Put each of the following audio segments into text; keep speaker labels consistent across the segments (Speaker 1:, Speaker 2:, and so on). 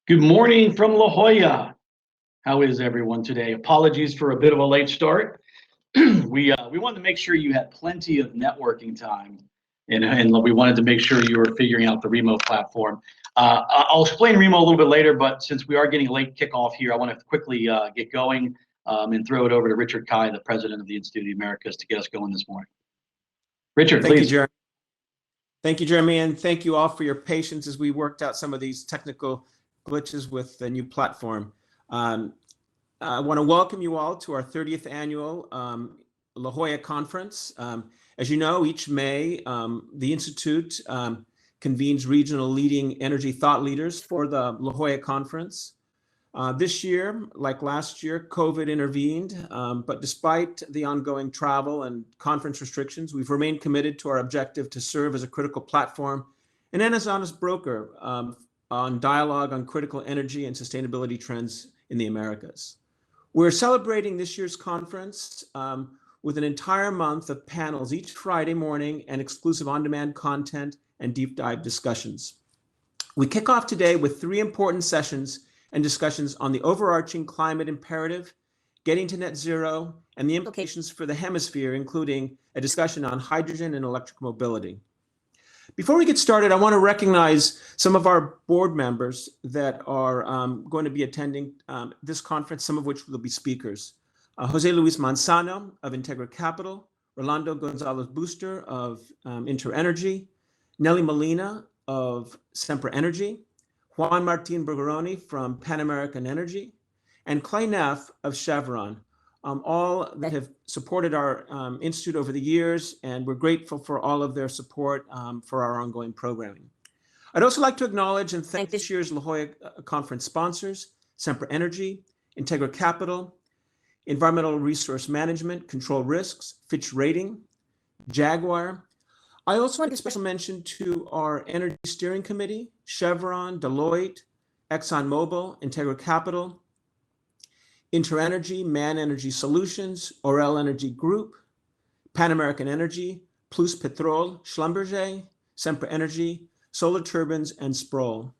Speaker 1: Good morning from La Jolla. How is everyone today? Apologies for a bit of a late start. We wanted to make sure you had plenty of networking time, and we wanted to make sure you were figuring out the Remo platform. I'll explain Remo a little bit later, but since we are getting a late kickoff here, I want to quickly get going and throw it over to Richard Kai, the president of the Institute of the Americas, to get us going this morning. Richard,
Speaker 2: Thank you,
Speaker 1: please.
Speaker 2: Jeremy. Thank you, Jeremy, and thank you all for your patience as we worked out some of these technical glitches with the new platform. I want to welcome you all to our 30th annual La Jolla conference. As you know, each May, the Institute convenes regional leading energy thought leaders for the La Jolla conference. This year, like last year, COVID intervened, but despite the ongoing travel and conference restrictions, we've remained committed to our objective to serve as a critical platform and then as honest broker on dialogue on critical energy and sustainability trends in the Americas. We're celebrating this year's conference with an entire month of panels each Friday morning and exclusive on-demand content and deep dive discussions. We kick off today with 3 important sessions and discussions on the overarching climate imperative, getting to net zero, and the implications for the hemisphere, including a discussion on hydrogen and electric mobility. Before we get started, I want to recognize some of our board members that are going to be attending this conference, some of which will be speakers. Jose Luis Manzano of Integra Capital, Rolando Gonzalez Booster of InterEnergy, Nelly Molina of Sempra Energy, Juan Martin Bergeroni from Pan American Energy, and Clay Neff of Chevron, all that have supported our institute over the years, and we're grateful for all of their support for our ongoing programming. I'd also like to acknowledge and thank this year's La Jolla conference sponsors, Sempra Energy, Integra Capital, Environmental Resource Management, Control Risks, Fitch Rating, Jaguar. I also want to special mention to our Energy Steering Committee, Chevron, Deloitte, ExxonMobil, Integra Capital, InterEnergy, Man Energy Solutions, Orel Energy Group, Pan American Energy, Plus Petrol, Schlumberger, Sempra Energy, Solar Turbines, and Sproul.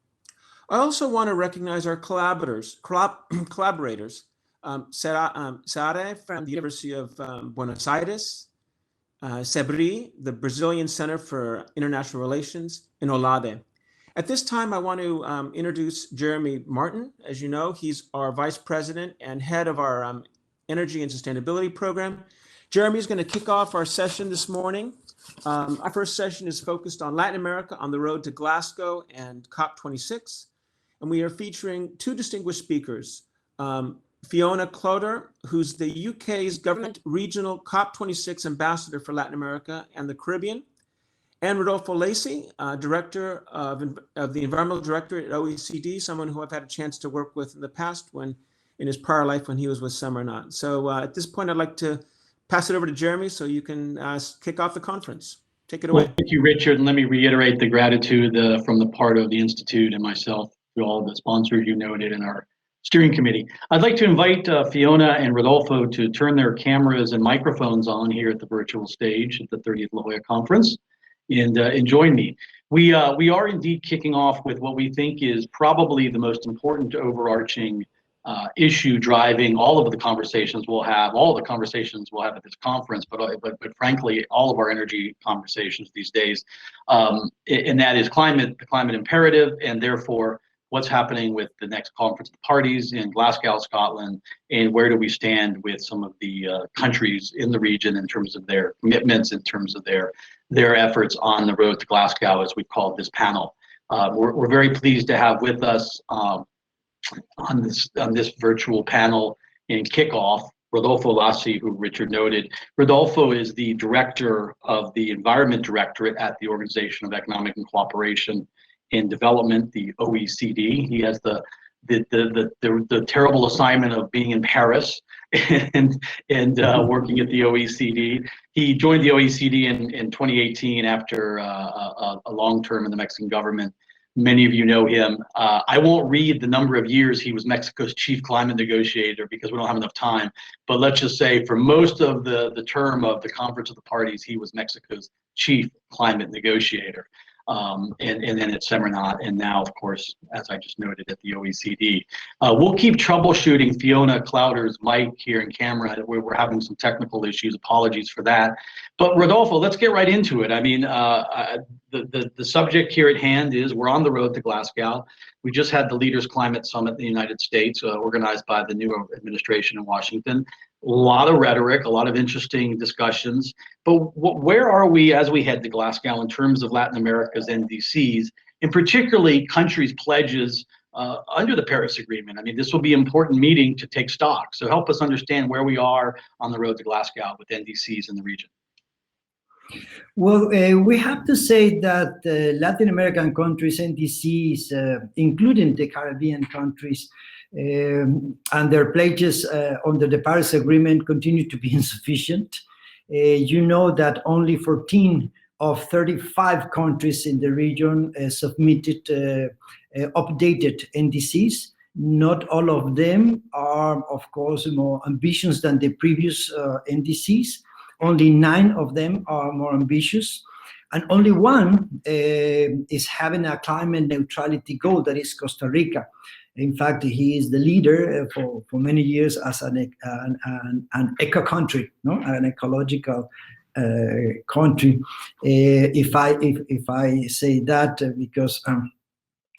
Speaker 2: I also want to recognize our collaborators, Sare from the University of Buenos Aires, SEBRI, the Brazilian Center for International Relations, and OLADE. At this time, I want to introduce Jeremy Martin. As you know, he's our Vice President and head of our Energy and Sustainability Program. Jeremy is going to kick off our session this morning. Our first session is focused on Latin America on the road to Glasgow and COP26. And we are featuring 2 distinguished speakers. Fiona Clodagh, who's the UK's government regional COP26 ambassador for Latin America and the Caribbean, and Rodolfo Lacey, director of the Environmental Directorate at OECD, someone who I've had a chance to work with in the past in his prior life when he was with Semirnat. So at this point, I'd like to pass it over to Jeremy so you can kick off the conference. Take it away.
Speaker 1: Well, thank you, Richard. And let me reiterate the gratitude from the part of the Institute and myself to all the sponsors you noted in our steering committee. I'd like to invite Fiona and Rodolfo to turn their cameras and microphones on here at the virtual stage at the 30th La Jolla Conference and join me. We are indeed kicking off with what we think is probably the most important overarching issue driving all of the conversations we'll have, at this conference, but frankly, all of our energy conversations these days, and that is the climate imperative, and therefore what's happening with the next conference of the parties in Glasgow, Scotland, and where do we stand with some of the countries in the region in terms of their commitments, in terms of their efforts on the road to Glasgow, as we call this panel. We're very pleased to have with us on this virtual panel and kickoff Rodolfo Lacey, who Richard noted. Rodolfo is the director of the Environment Directorate at the Organization of Economic and Cooperation in Development, the OECD. He has the terrible assignment of being in Paris and working at the OECD. He joined the OECD in 2018 after a long term in the Mexican government. Many of you know him. I won't read the number of years he was Mexico's chief climate negotiator because we don't have enough time. But let's just say for most of the term of the Conference of the Parties, he was Mexico's chief climate negotiator. and then at Seminole, and now, of course, as I just noted, at the OECD. We'll keep troubleshooting Fiona Clowder's mic here in camera. We're having some technical issues. Apologies for that. But Rodolfo, let's get right into it. I mean, the subject here at hand is we're on the road to Glasgow. We just had the Leaders Climate Summit in the United States, organized by the new administration in Washington. A lot of rhetoric, a lot of interesting discussions. But where are we as we head to Glasgow in terms of Latin America's NDCs, and particularly countries' pledges under the Paris Agreement? I mean, this will be an important meeting to take stock. So help us understand where we are on the road to Glasgow with NDCs in the region.
Speaker 3: Well, we have to say that Latin American countries, NDCs, including the Caribbean countries, and their pledges under the Paris Agreement continue to be insufficient. You know that only 14 of 35 countries in the region submitted updated NDCs. Not all of them are, of course, more ambitious than the previous NDCs. Only 9 of them are more ambitious. And only one is having a climate neutrality goal, that is Costa Rica. In fact, he is the leader for many years as an eco country, no, an ecological country. If I say that because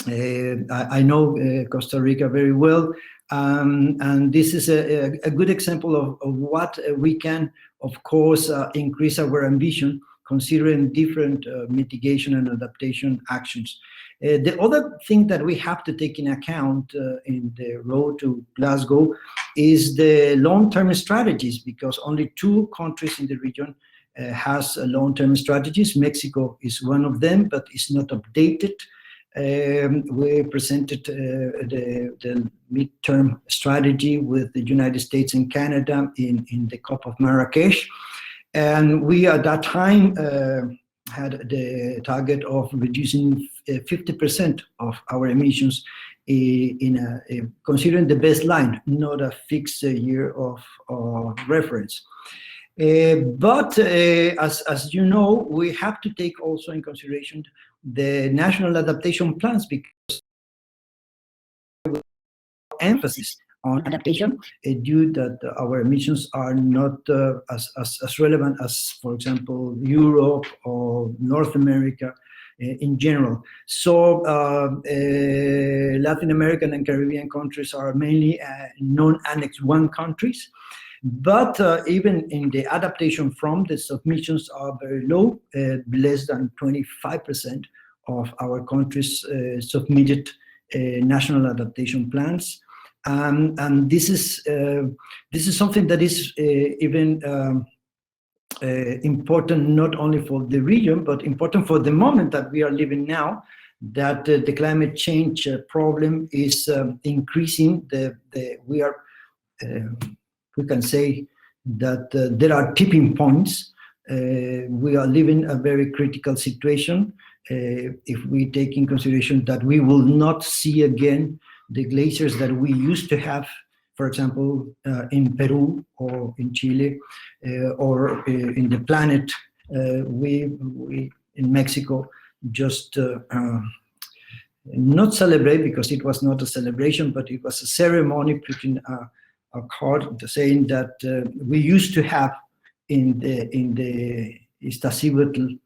Speaker 3: I know Costa Rica very well, and this is a good example of what we can, of course, increase our ambition, considering different mitigation and adaptation actions. The other thing that we have to take in account in the road to Glasgow is the long-term strategies, because only 2 countries in the region has long-term strategies. Mexico is one of them, but it's not updated. We presented the midterm strategy with the United States and Canada in the COP of Marrakesh. And we at that time had the target of reducing 50% of our emissions considering the baseline, not a fixed year of reference. But as you know, we have to take also in consideration the national adaptation plans, because emphasis on adaptation due that our emissions are not as relevant as, for example, Europe or North America in general. So Latin American and Caribbean countries are mainly non-Annex 1 countries. But even in the adaptation front, the submissions are very low. Less than 25% of our countries submitted national adaptation plans. And this is something that is even important not only for the region, but important for the moment that we are living now, that the climate change problem is increasing. We can say that there are tipping points. We are living a very critical situation. If we take in consideration that we will not see again the glaciers that we used to have, for example, in Peru or in Chile, or in the planet, we in Mexico just not celebrate, because it was not a celebration, but it was a ceremony, putting a card saying that we used to have in the Iztaccíhuatl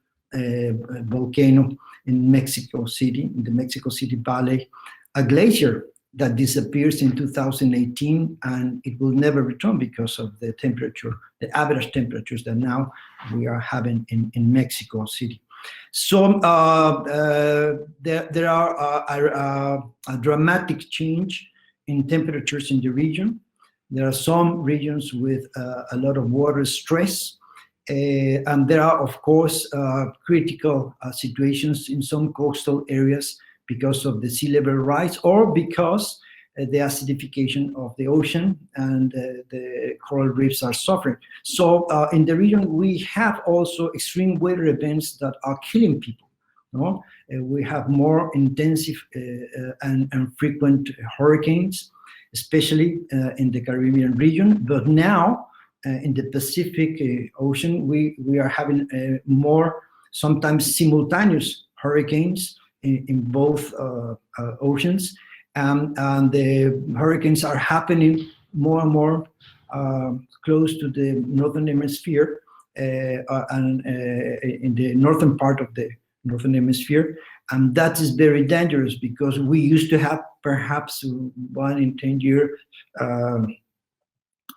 Speaker 3: volcano in Mexico City, in the Mexico City Valley, a glacier that disappears in 2018, and it will never return because of the temperature, the average temperatures that now we are having in Mexico City. So there are a dramatic change in temperatures in the region. There are some regions with a lot of water stress, and there are, of course, critical situations in some coastal areas because of the sea level rise, or because the acidification of the ocean, and the coral reefs are suffering. So in the region, we have also extreme weather events that are killing people. No? We have more intensive and frequent hurricanes, especially in the Caribbean region. But now in the Pacific Ocean, we are having more, sometimes simultaneous hurricanes in both oceans, and the hurricanes are happening more and more close to the northern hemisphere and in the northern part of the northern hemisphere, and that is very dangerous because we used to have perhaps 1 in 10 years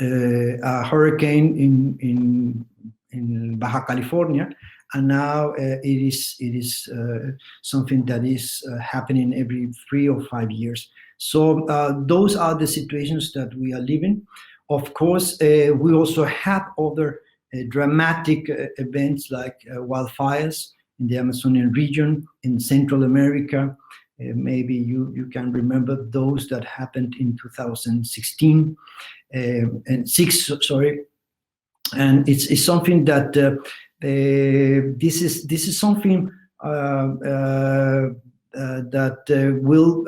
Speaker 3: a hurricane in Baja California, and now it is something that is happening every 3 or 5 years. So those are the situations that we are living. Of course, we also have other dramatic events like wildfires in the Amazonian region, in Central America. Maybe you can remember those that happened in 2016 and 6, sorry. And it's something that this is something that will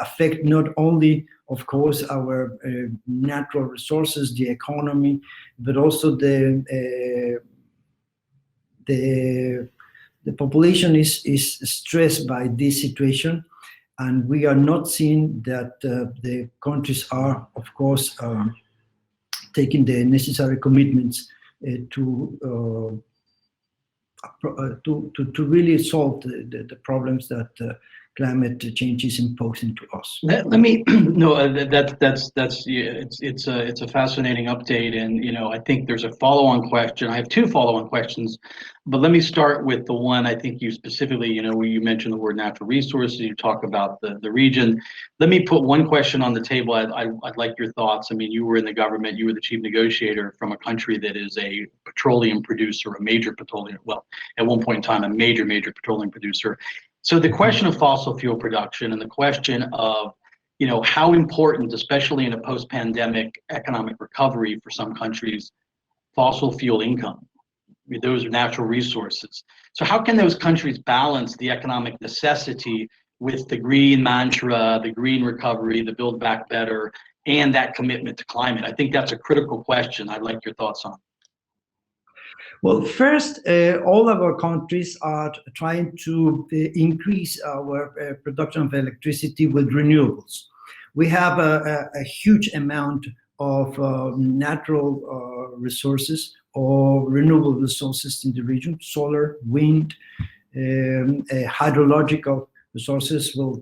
Speaker 3: affect not only, of course, our natural resources, the economy, but also the population is stressed by this situation, and we are not seeing that the countries are, of course, taking the necessary commitments to really solve the problems that climate change is imposing to us.
Speaker 1: Let me no, that's yeah, it's a fascinating update, and I think there's a follow-on question. I have 2 follow-on questions, but let me start with the one I think you specifically, where you mentioned the word natural resources. You talk about the region. Let me put one question on the table. I'd like your thoughts. I mean, you were in the government. You were the chief negotiator from a country that is a petroleum producer, a major petroleum. Well, at one point in time, a major petroleum producer. So the question of fossil fuel production and the question of, how important, especially in a post-pandemic economic recovery for some countries, fossil fuel income. I mean, those are natural resources. So how can those countries balance the economic necessity with the green mantra, the green recovery, the build back better, and that commitment to climate? I think that's a critical question. I'd like your thoughts on.
Speaker 3: Well, first, all of our countries are trying to increase our production of electricity with renewables. We have a huge amount of natural resources or renewable resources in the region: solar, wind, hydrological resources. Well,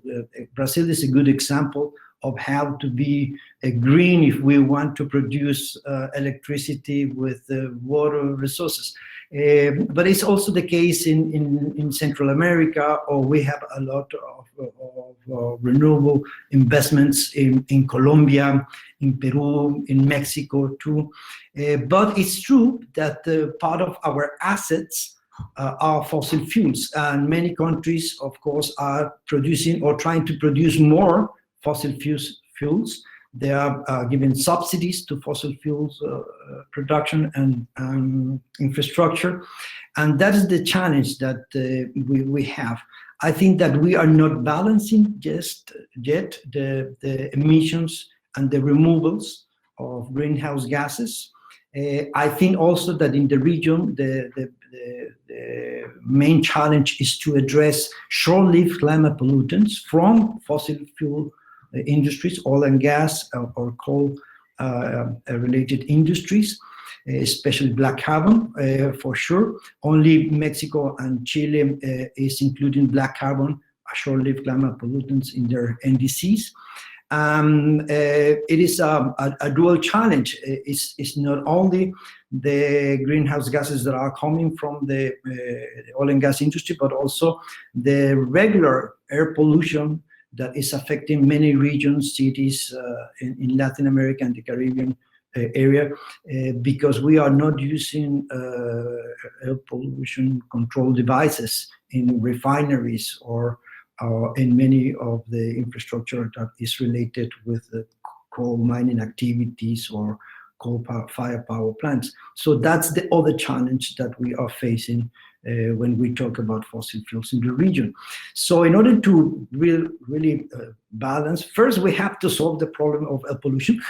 Speaker 3: Brazil is a good example of how to be green if we want to produce electricity with water resources. But it's also the case in Central America, or we have a lot of renewable investments in Colombia, in Peru, in Mexico too. But it's true that part of our assets are fossil fuels, and many countries, of course, are producing or trying to produce more fossil fuels. They are giving subsidies to fossil fuels production and infrastructure, and that is the challenge that we have. I think that we are not balancing just yet the emissions and the removals of greenhouse gases. I think also that in the region, the main challenge is to address short-lived climate pollutants from fossil fuel industries, oil and gas or coal related industries, especially black carbon for sure. Only Mexico and Chile is including black carbon, short-lived climate pollutants, in their NDCs. It is a dual challenge. It's not only the greenhouse gases that are coming from the oil and gas industry, but also the regular air pollution that is affecting many regions, cities in Latin America and the Caribbean area, because we are not using air pollution control devices in refineries or in many of the infrastructure that is related with coal mining activities or coal fire power plants. So that's the other challenge that we are facing when we talk about fossil fuels in the region. So in order to really balance, first we have to solve the problem of air pollution.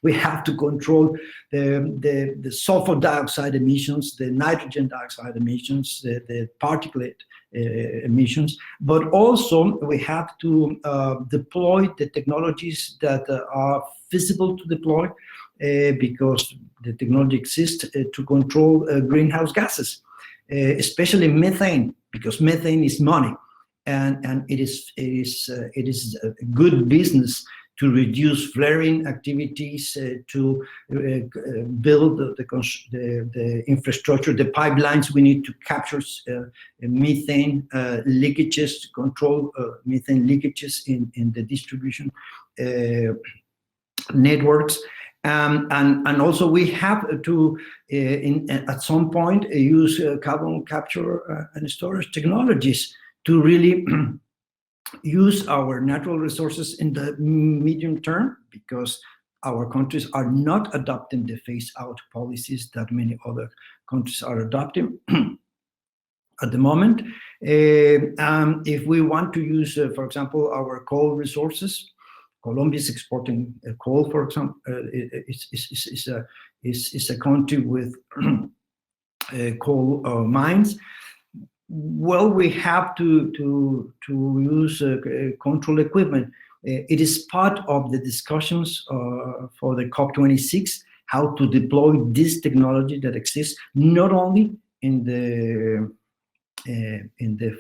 Speaker 3: We have to control the sulfur dioxide emissions, the nitrogen dioxide emissions, the particulate emissions, but also we have to deploy the technologies that are feasible to deploy because the technology exists to control greenhouse gases, especially methane, because methane is money, and it is a good business to reduce flaring activities, to build the infrastructure, the pipelines we need to capture methane leakages, to control methane leakages in the distribution networks. And also we have to, at some point, use carbon capture and storage technologies to really use our natural resources in the medium term, because our countries are not adopting the phase-out policies that many other countries are adopting at the moment. If we want to use, for example, our coal resources, Colombia is exporting coal, for example, is a country with coal mines. Well, we have to use control equipment. It is part of the discussions for the COP26, how to deploy this technology that exists not only in the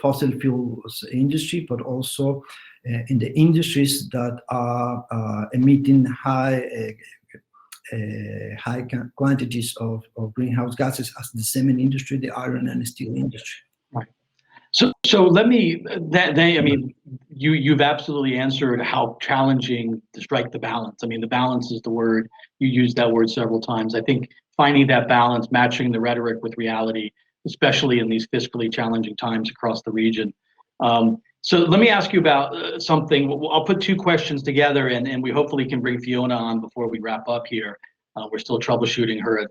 Speaker 3: fossil fuels industry, but also in the industries that are emitting high quantities of greenhouse gases, as the cement industry, the iron and steel industry.
Speaker 1: Right. So let me. I mean, you've absolutely answered how challenging to strike the balance. I mean, the balance is the word. You used that word several times. I think finding that balance, matching the rhetoric with reality, especially in these fiscally challenging times across the region. So let me ask you about something. I'll put two questions together, and we hopefully can bring Fiona on before we wrap up here. We're still troubleshooting her,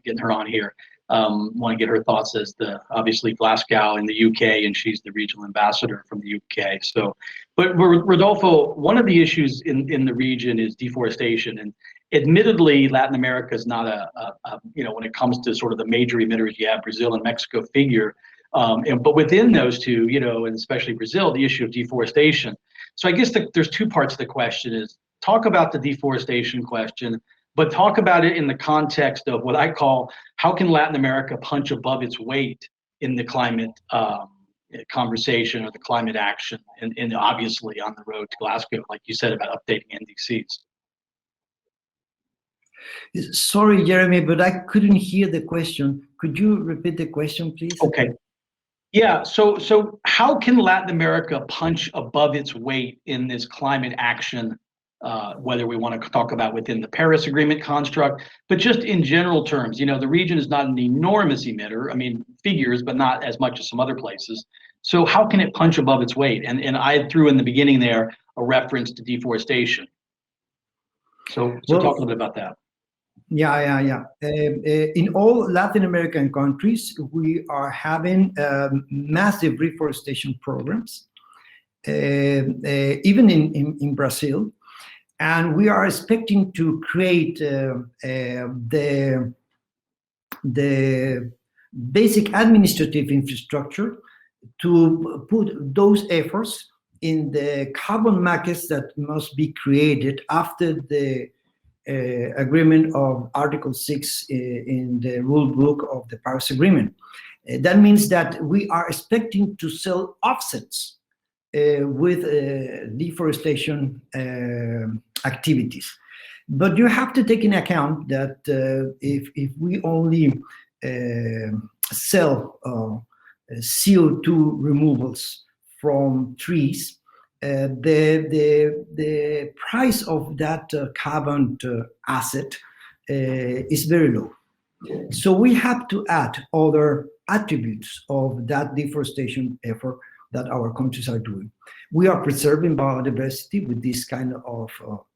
Speaker 1: getting her on here. Want to get her thoughts as obviously Glasgow in the UK, and she's the regional ambassador from the UK. So, but Rodolfo, one of the issues in the region is deforestation, and admittedly, Latin America is not when it comes to sort of the major emitters, you have Brazil and Mexico figure. But within those two, and especially Brazil, the issue of deforestation. So I guess there's two parts of the question: is talk about the deforestation question, but talk about it in the context of what I call how can Latin America punch above its weight in the climate conversation or the climate action, and obviously on the road to Glasgow, like you said about updating NDCs.
Speaker 3: Sorry, Jeremy, but I couldn't hear the question. Could you repeat the question, please?
Speaker 1: Okay. Yeah, so how can Latin America punch above its weight in this climate action, whether we want to talk about within the Paris Agreement construct, but just in general terms? The region is not an enormous emitter, I mean, figures, but not as much as some other places. So how can it punch above its weight? And I threw in the beginning there a reference to deforestation. So talk a little bit about that.
Speaker 3: Yeah. In all Latin American countries, we are having massive reforestation programs, even in Brazil, and we are expecting to create the basic administrative infrastructure to put those efforts in the carbon markets that must be created after the agreement of Article 6 in the rule book of the Paris Agreement. That means that we are expecting to sell offsets with deforestation activities. But you have to take into account that if we only sell CO2 removals from trees, the price of that carbon asset is very low. So we have to add other attributes of that deforestation effort, that our countries are doing. We are preserving biodiversity with these kind of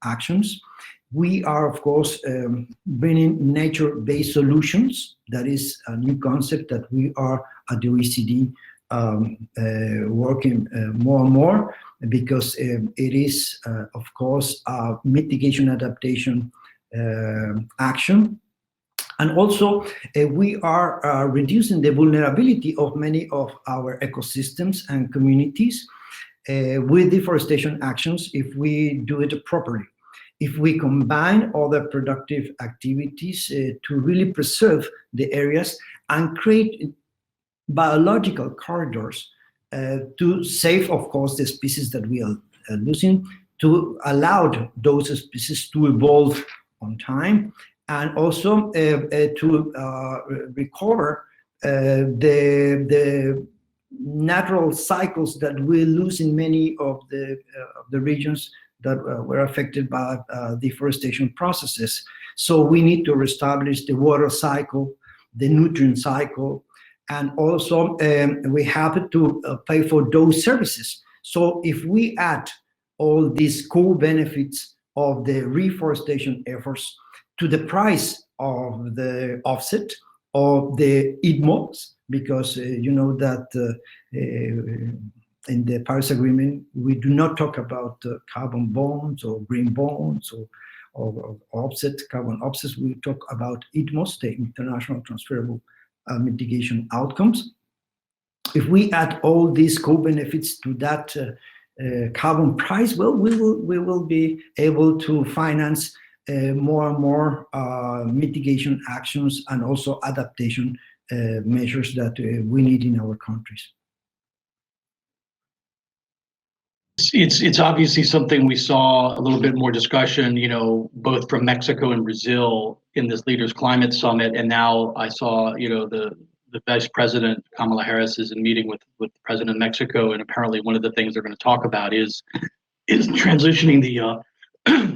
Speaker 3: actions. We are, of course, bringing nature-based solutions. That is a new concept that we are at the OECD working more and more, because it is, of course, a mitigation adaptation action. And also, we are reducing the vulnerability of many of our ecosystems and communities with deforestation actions if we do it properly. If we combine other productive activities to really preserve the areas and create biological corridors to save, of course, the species that we are losing, to allow those species to evolve on time, and also to recover the natural cycles that we lose in many of the regions that were affected by deforestation processes. So we need to reestablish the water cycle, the nutrient cycle, and also we have to pay for those services. So if we add all these co-benefits of the reforestation efforts to the price of the offset of the IDMOs, because you know that in the Paris Agreement, we do not talk about carbon bonds or green bonds or offset, carbon offsets. We talk about IDMOs, the international transferable mitigation outcomes. If we add all these co-benefits to that carbon price, well, we will be able to finance more and more mitigation actions and also adaptation measures that we need in our countries.
Speaker 1: It's obviously something we saw a little bit more discussion, you know, both from Mexico and Brazil in this Leaders Climate Summit, and now I saw, you know, the Vice President Kamala Harris is in meeting with the President of Mexico, and apparently one of the things they're going to talk about is transitioning the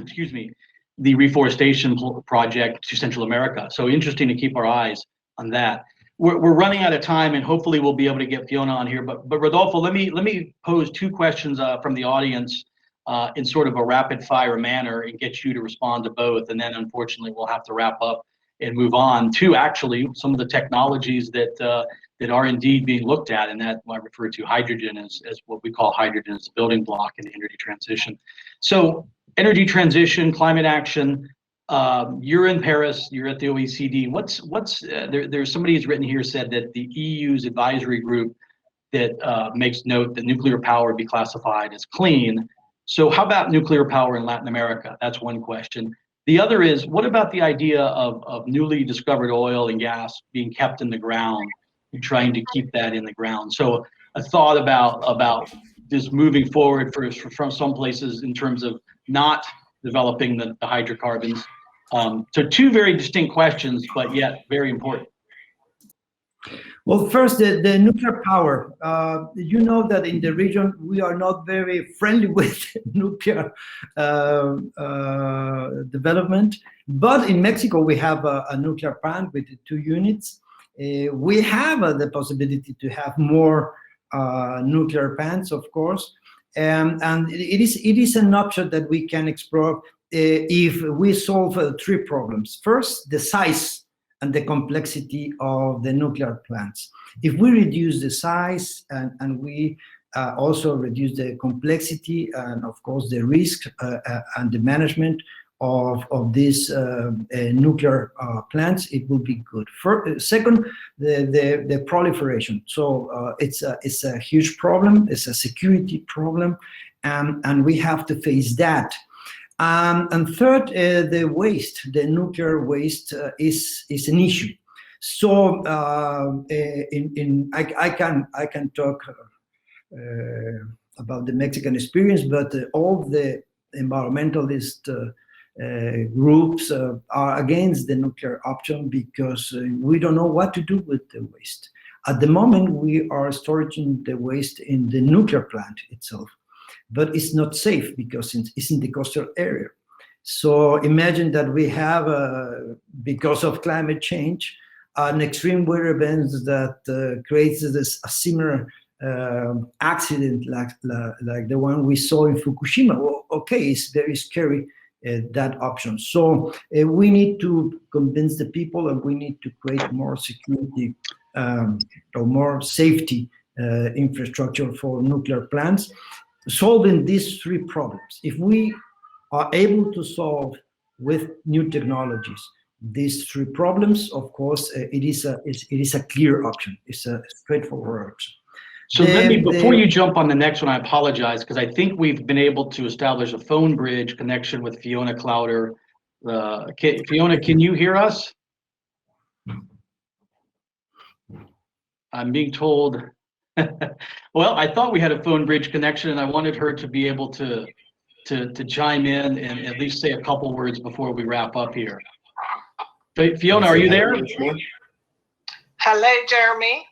Speaker 1: excuse me, the reforestation project to Central America. So interesting to keep our eyes on that. We're running out of time, and hopefully we'll be able to get Fiona on here. But Rodolfo, let me pose two questions from the audience in sort of a rapid fire manner and get you to respond to both. And then unfortunately we'll have to wrap up and move on to actually some of the technologies that are indeed being looked at, and that I refer to hydrogen as what we call hydrogen as a building block in the energy transition. So energy transition, climate action. You're in Paris, you're at the OECD. There's somebody who's written here said that the EU's advisory group that makes note that nuclear power be classified as clean. So how about nuclear power in Latin America? That's one question. The other is, what about the idea of newly discovered oil and gas being kept in the ground and trying to keep that in the ground? So a thought about this moving forward from some places in terms of not developing the hydrocarbons. So two very distinct questions, but yet very important.
Speaker 3: Well, first, the nuclear power. You know that in the region, we are not very friendly with nuclear development. But in Mexico, we have a nuclear plant with 2 units. We have the possibility to have more nuclear plants, of course. And it is an option that we can explore if we solve 3 problems. First, the size and the complexity of the nuclear plants. If we reduce the size and we also reduce the complexity and, of course, the risk and the management of these nuclear plants, it will be good. Second, the proliferation. So it's a huge problem. It's a security problem, and we have to face that. And third, the waste, the nuclear waste is an issue. So I can talk about the Mexican experience, but all the environmentalist groups are against the nuclear option because we don't know what to do with the waste. At the moment, we are storing the waste in the nuclear plant itself, but it's not safe because it's in the coastal area. So imagine that we have, because of climate change, an extreme weather event that creates a similar accident like the one we saw in Fukushima. Well, okay, it's very scary, that option. So we need to convince the people, and we need to create more security or more safety infrastructure for nuclear plants, solving these three problems. If we are able to solve with new technologies these three problems, of course, it is a clear option. It's a straightforward option.
Speaker 1: So before you jump on the next one, I apologize, because I think we've been able to establish a phone bridge connection with Fiona Clowder. Fiona, can you hear us? I'm being told, well, I thought we had a phone bridge connection, and I wanted her to be able to chime in and at least say a couple words before we wrap up here. Fiona, are you there?
Speaker 4: Hello, Jeremy.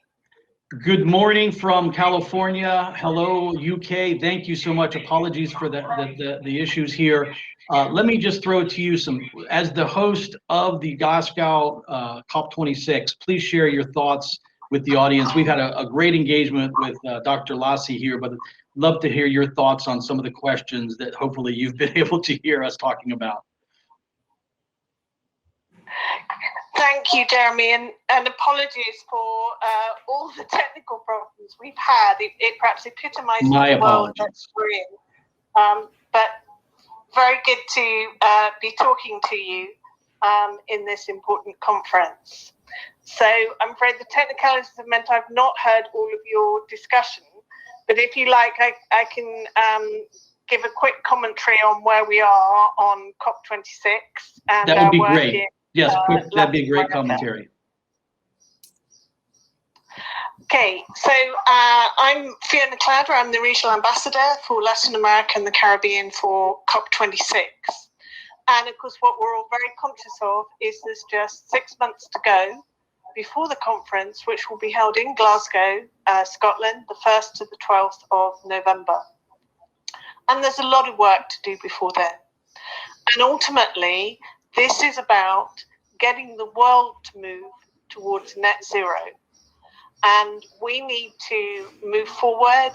Speaker 1: Good morning from California. Hello, UK. Thank you so much. Apologies for the issues here. Let me just throw to you as the host of the Glasgow COP26, please share your thoughts with the audience. We've had a great engagement with Dr. Lassi here, but I'd love to hear your thoughts on some of the questions that hopefully you've been able to hear us talking about.
Speaker 4: Thank you, Jeremy, and apologies for all the technical problems we've had. It perhaps epitomizes the world that we're in. But very good to be talking to you in this important conference. So I'm afraid the technicalities have meant I've not heard all of your discussion, but if you like, I can give a quick commentary on where we are on COP26 and
Speaker 1: that would be
Speaker 4: our work
Speaker 1: great. Yes, that'd be a great
Speaker 4: Latin America.
Speaker 1: commentary.
Speaker 4: Okay, so I'm Fiona Clowder. I'm the regional ambassador for Latin America and the Caribbean for COP26. And of course, what we're all very conscious of is there's just 6 months to go before the conference, which will be held in Glasgow, Scotland, the 1st to the 12th of November. And there's a lot of work to do before then. And ultimately, this is about getting the world to move towards net zero. And we need to move forward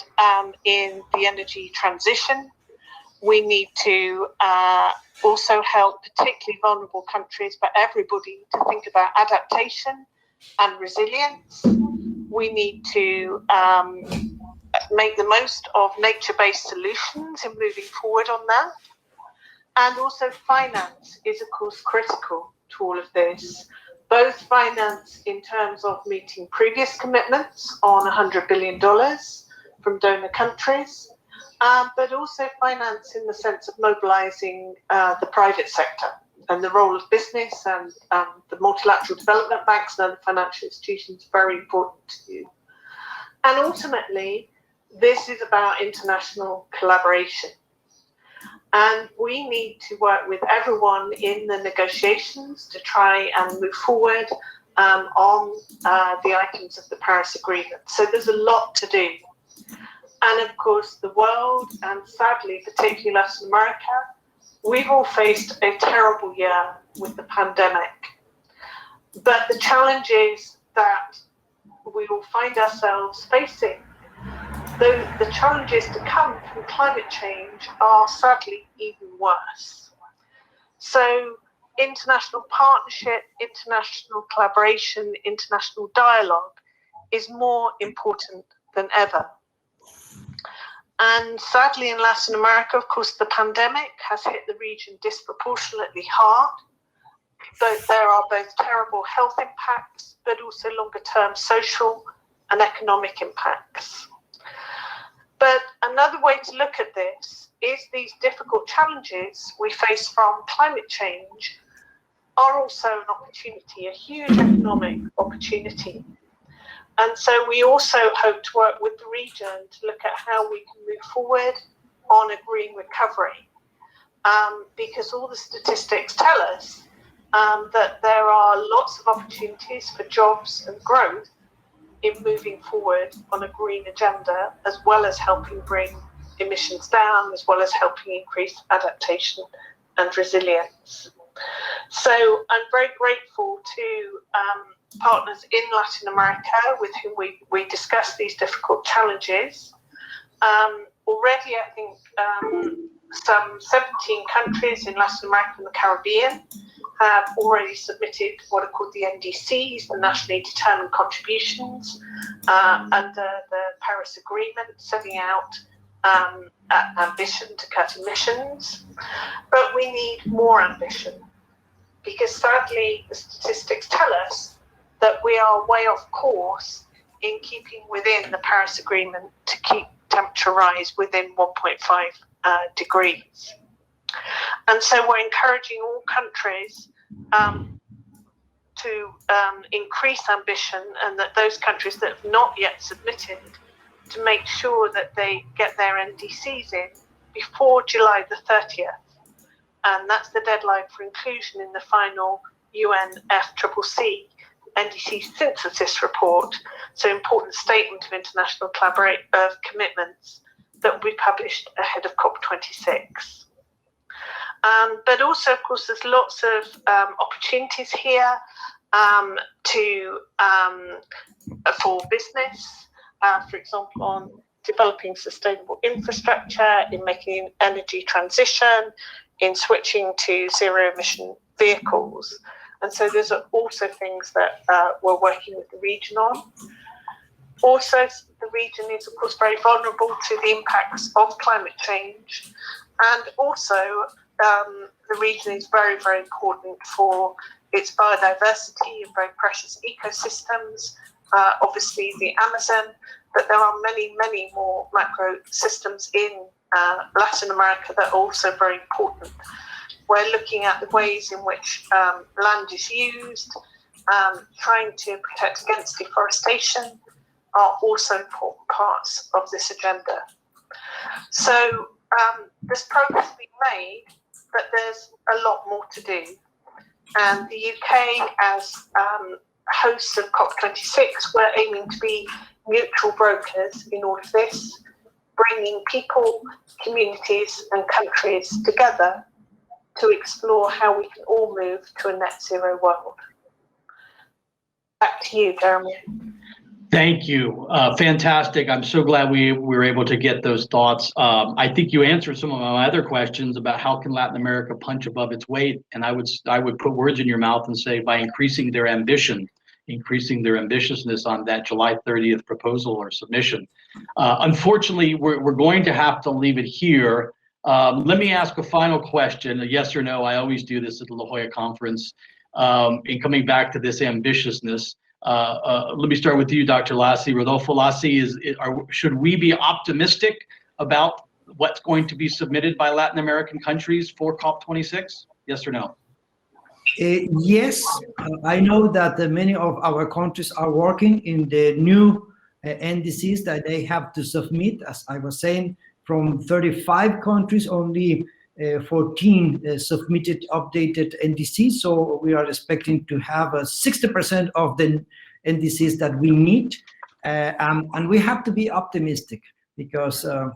Speaker 4: in the energy transition. We need to also help particularly vulnerable countries, but everybody, to think about adaptation and resilience. We need to make the most of nature-based solutions in moving forward on that. And also finance is, of course, critical to all of this. Both finance in terms of meeting previous commitments on $100 billion from donor countries, but also finance in the sense of mobilizing the private sector and the role of business and the multilateral development banks and other financial institutions, very important to you. And ultimately, this is about international collaboration. And we need to work with everyone in the negotiations to try and move forward on the items of the Paris Agreement. So there's a lot to do. And of course, the world, and sadly, particularly Latin America, we've all faced a terrible year with the pandemic. But the challenges that we will find ourselves facing, though the challenges to come from climate change are sadly even worse. So international partnership, international collaboration, international dialogue is more important than ever. And sadly in Latin America, of course, the pandemic has hit the region disproportionately hard. But there are both terrible health impacts, but also longer term social and economic impacts. But another way to look at this is these difficult challenges we face from climate change are also an opportunity, a huge economic opportunity. And so we also hope to work with the region to look at how we can move forward on a green recovery. Because all the statistics tell us that there are lots of opportunities for jobs and growth in moving forward on a green agenda, as well as helping bring emissions down, as well as helping increase adaptation and resilience. So I'm very grateful to partners in Latin America with whom we discuss these difficult challenges. Already, I think some 17 countries in Latin America and the Caribbean have already submitted what are called the NDCs, the nationally determined contributions, under the Paris Agreement, setting out ambition to cut emissions. But we need more ambition, because sadly the statistics tell us that we are way off course in keeping within the Paris Agreement to keep temperature rise within 1.5 degrees. And so we're encouraging all countries to increase ambition, and that those countries that have not yet submitted to make sure that they get their NDCs in before July the 30th. And that's the deadline for inclusion in the final UNFCCC NDC synthesis report, so important statement of international commitments that will be published ahead of COP26. But also, of course, there's lots of opportunities here for business, for example, on developing sustainable infrastructure, in making energy transition, in switching to zero-emission vehicles. And so there's also things that we're working with the region on. Also, the region is, of course, very vulnerable to the impacts of climate change. And also, the region is very, very important for its biodiversity and very precious ecosystems. Obviously, the Amazon, but there are many, many more macro systems in Latin America that are also very important. We're looking at the ways in which land is used, trying to protect against deforestation are also important parts of this agenda. So there's progress being made, but there's a lot more to do. And the UK, as hosts of COP26, we're aiming to be neutral brokers in all of this, bringing people, communities and countries together to explore how we can all move to a net zero world. Back to you, Jeremy.
Speaker 1: Thank you. Fantastic. I'm so glad we were able to get those thoughts. I think you answered some of my other questions about how can Latin America punch above its weight. And I would put words in your mouth and say by increasing their ambition, increasing their ambitiousness on that July 30th proposal or submission. Unfortunately, we're going to have to leave it here. Let me ask a final question, a yes or no. I always do this at the La Jolla conference. In coming back to this ambitiousness, let me start with you, Dr. Lassi. Rodolfo Lassi, should we be optimistic about what's going to be submitted by Latin American countries for COP26? Yes or no?
Speaker 3: Yes, I know that many of our countries are working in the new NDCs that they have to submit. As I was saying, from 35 countries, only 14 submitted updated NDCs. So we are expecting to have 60% of the NDCs that we need. And we have to be optimistic because that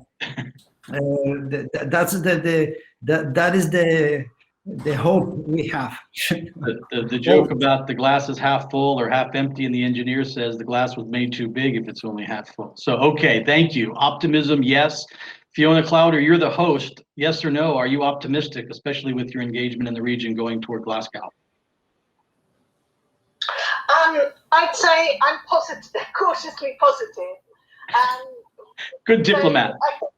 Speaker 3: is the hope we have.
Speaker 1: The joke about the glass is half full or half empty, and the engineer says the glass was made too big if it's only half full. So, okay, thank you. Optimism, yes. Fiona Clowder, you're the host. Yes or no? Are you optimistic, especially with your engagement in the region going toward Glasgow?
Speaker 4: I'd say I'm positive, cautiously positive.
Speaker 1: Good diplomat.
Speaker 4: So I think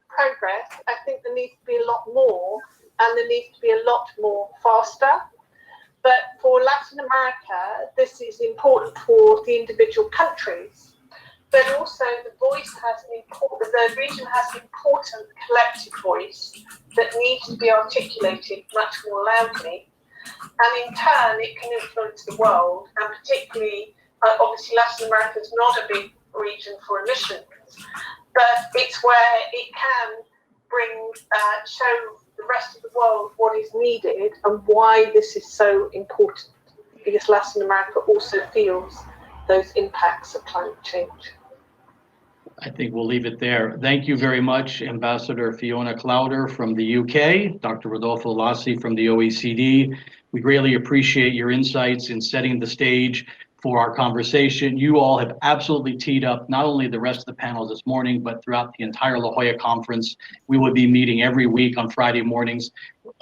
Speaker 4: progress. I think there needs to be a lot more, and there needs to be a lot more faster. But for Latin America, this is important for the individual countries. But also the region has an important collective voice that needs to be articulated much more loudly. And in turn, it can influence the world, and particularly, obviously Latin America is not a big region for emissions, but it's where it can show the rest of the world what is needed and why this is so important, because Latin America also feels those impacts of climate change.
Speaker 1: I think we'll leave it there. Thank you very much, Ambassador Fiona Clowder from the UK, Dr. Rodolfo Lassi from the OECD. We greatly appreciate your insights in setting the stage for our conversation. You all have absolutely teed up not only the rest of the panels this morning, but throughout the entire La Jolla conference. We will be meeting every week on Friday mornings.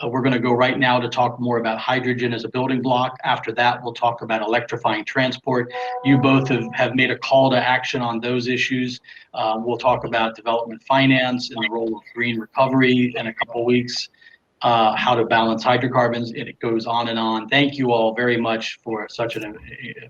Speaker 1: We're going to go right now to talk more about hydrogen as a building block. After that, we'll talk about electrifying transport. You both have made a call to action on those issues. We'll talk about development finance and the role of green recovery in a couple of weeks. How to balance hydrocarbons, and it goes on and on. Thank you all very much for such a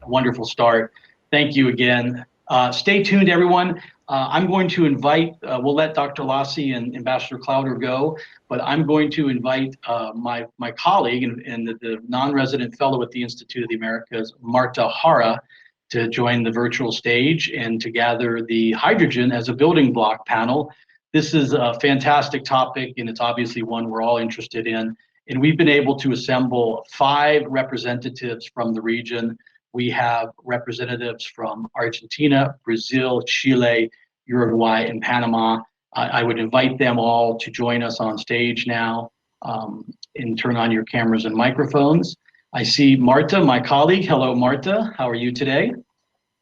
Speaker 1: wonderful start. Thank you again. Stay tuned, everyone. I'm going to invite, we'll let Dr. Lassi and Ambassador Clowder go, but I'm going to invite my colleague and the non-resident fellow at the Institute of the Americas, Marta Hara, to join the virtual stage and to gather the hydrogen as a building block panel. This is a fantastic topic, and it's obviously one we're all interested in. And we've been able to assemble 5 representatives from the region. We have representatives from Argentina, Brazil, Chile, Uruguay, and Panama. I would invite them all to join us on stage now and turn on your cameras and microphones. I see Marta, my colleague. Hello, Marta. How are you today?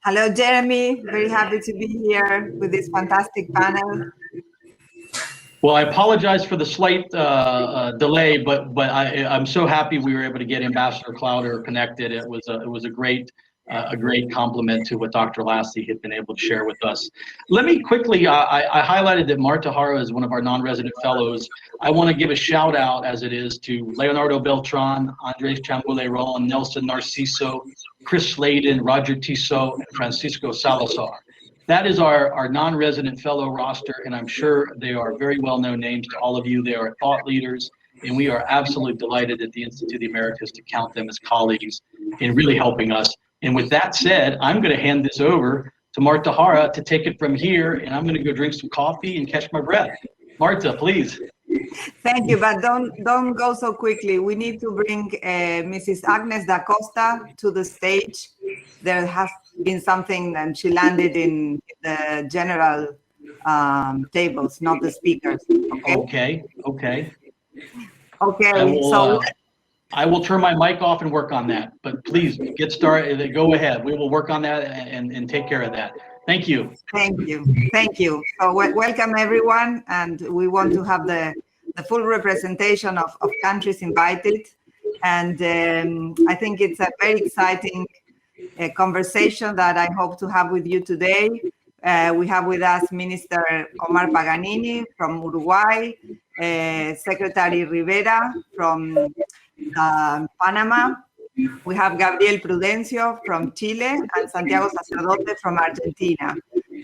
Speaker 5: Hello, Jeremy. Very happy to be here with this fantastic panel.
Speaker 1: Well, I apologize for the slight delay, but I'm so happy we were able to get Ambassador Clowder connected. It was a great compliment to what Dr. Lassi had been able to share with us. Let me quickly, I highlighted that Marta Hara is one of our non-resident fellows. I want to give a shout out, as it is, to Leonardo Beltran, Andres Chambuleron, Nelson Narciso, Chris Sladen, Roger Tissot, and Francisco Salazar. That is our non-resident fellow roster, and I'm sure they are very well-known names to all of you. They are thought leaders, and we are absolutely delighted at the Institute of the Americas to count them as colleagues in really helping us. And with that said, I'm going to hand this over to Marta Hara to take it from here, and I'm going to go drink some coffee and catch my breath. Marta, please.
Speaker 5: Thank you, but don't go so quickly. We need to bring Mrs. Agnes da Costa to the stage. There has been something, and she landed in the general tables, not the speakers. Okay.
Speaker 1: Okay.
Speaker 5: So
Speaker 1: I will turn my mic off and work on that. But please get started. Go ahead. We will work on that and take care of that. Thank you.
Speaker 5: Thank you. So welcome everyone, and we want to have the full representation of countries invited. And I think it's a very exciting conversation that I hope to have with you today. We have with us Minister Omar Paganini from Uruguay, Secretary Rivera from Panama. We have Gabriel Prudencio from Chile and Santiago Sacerdote from Argentina.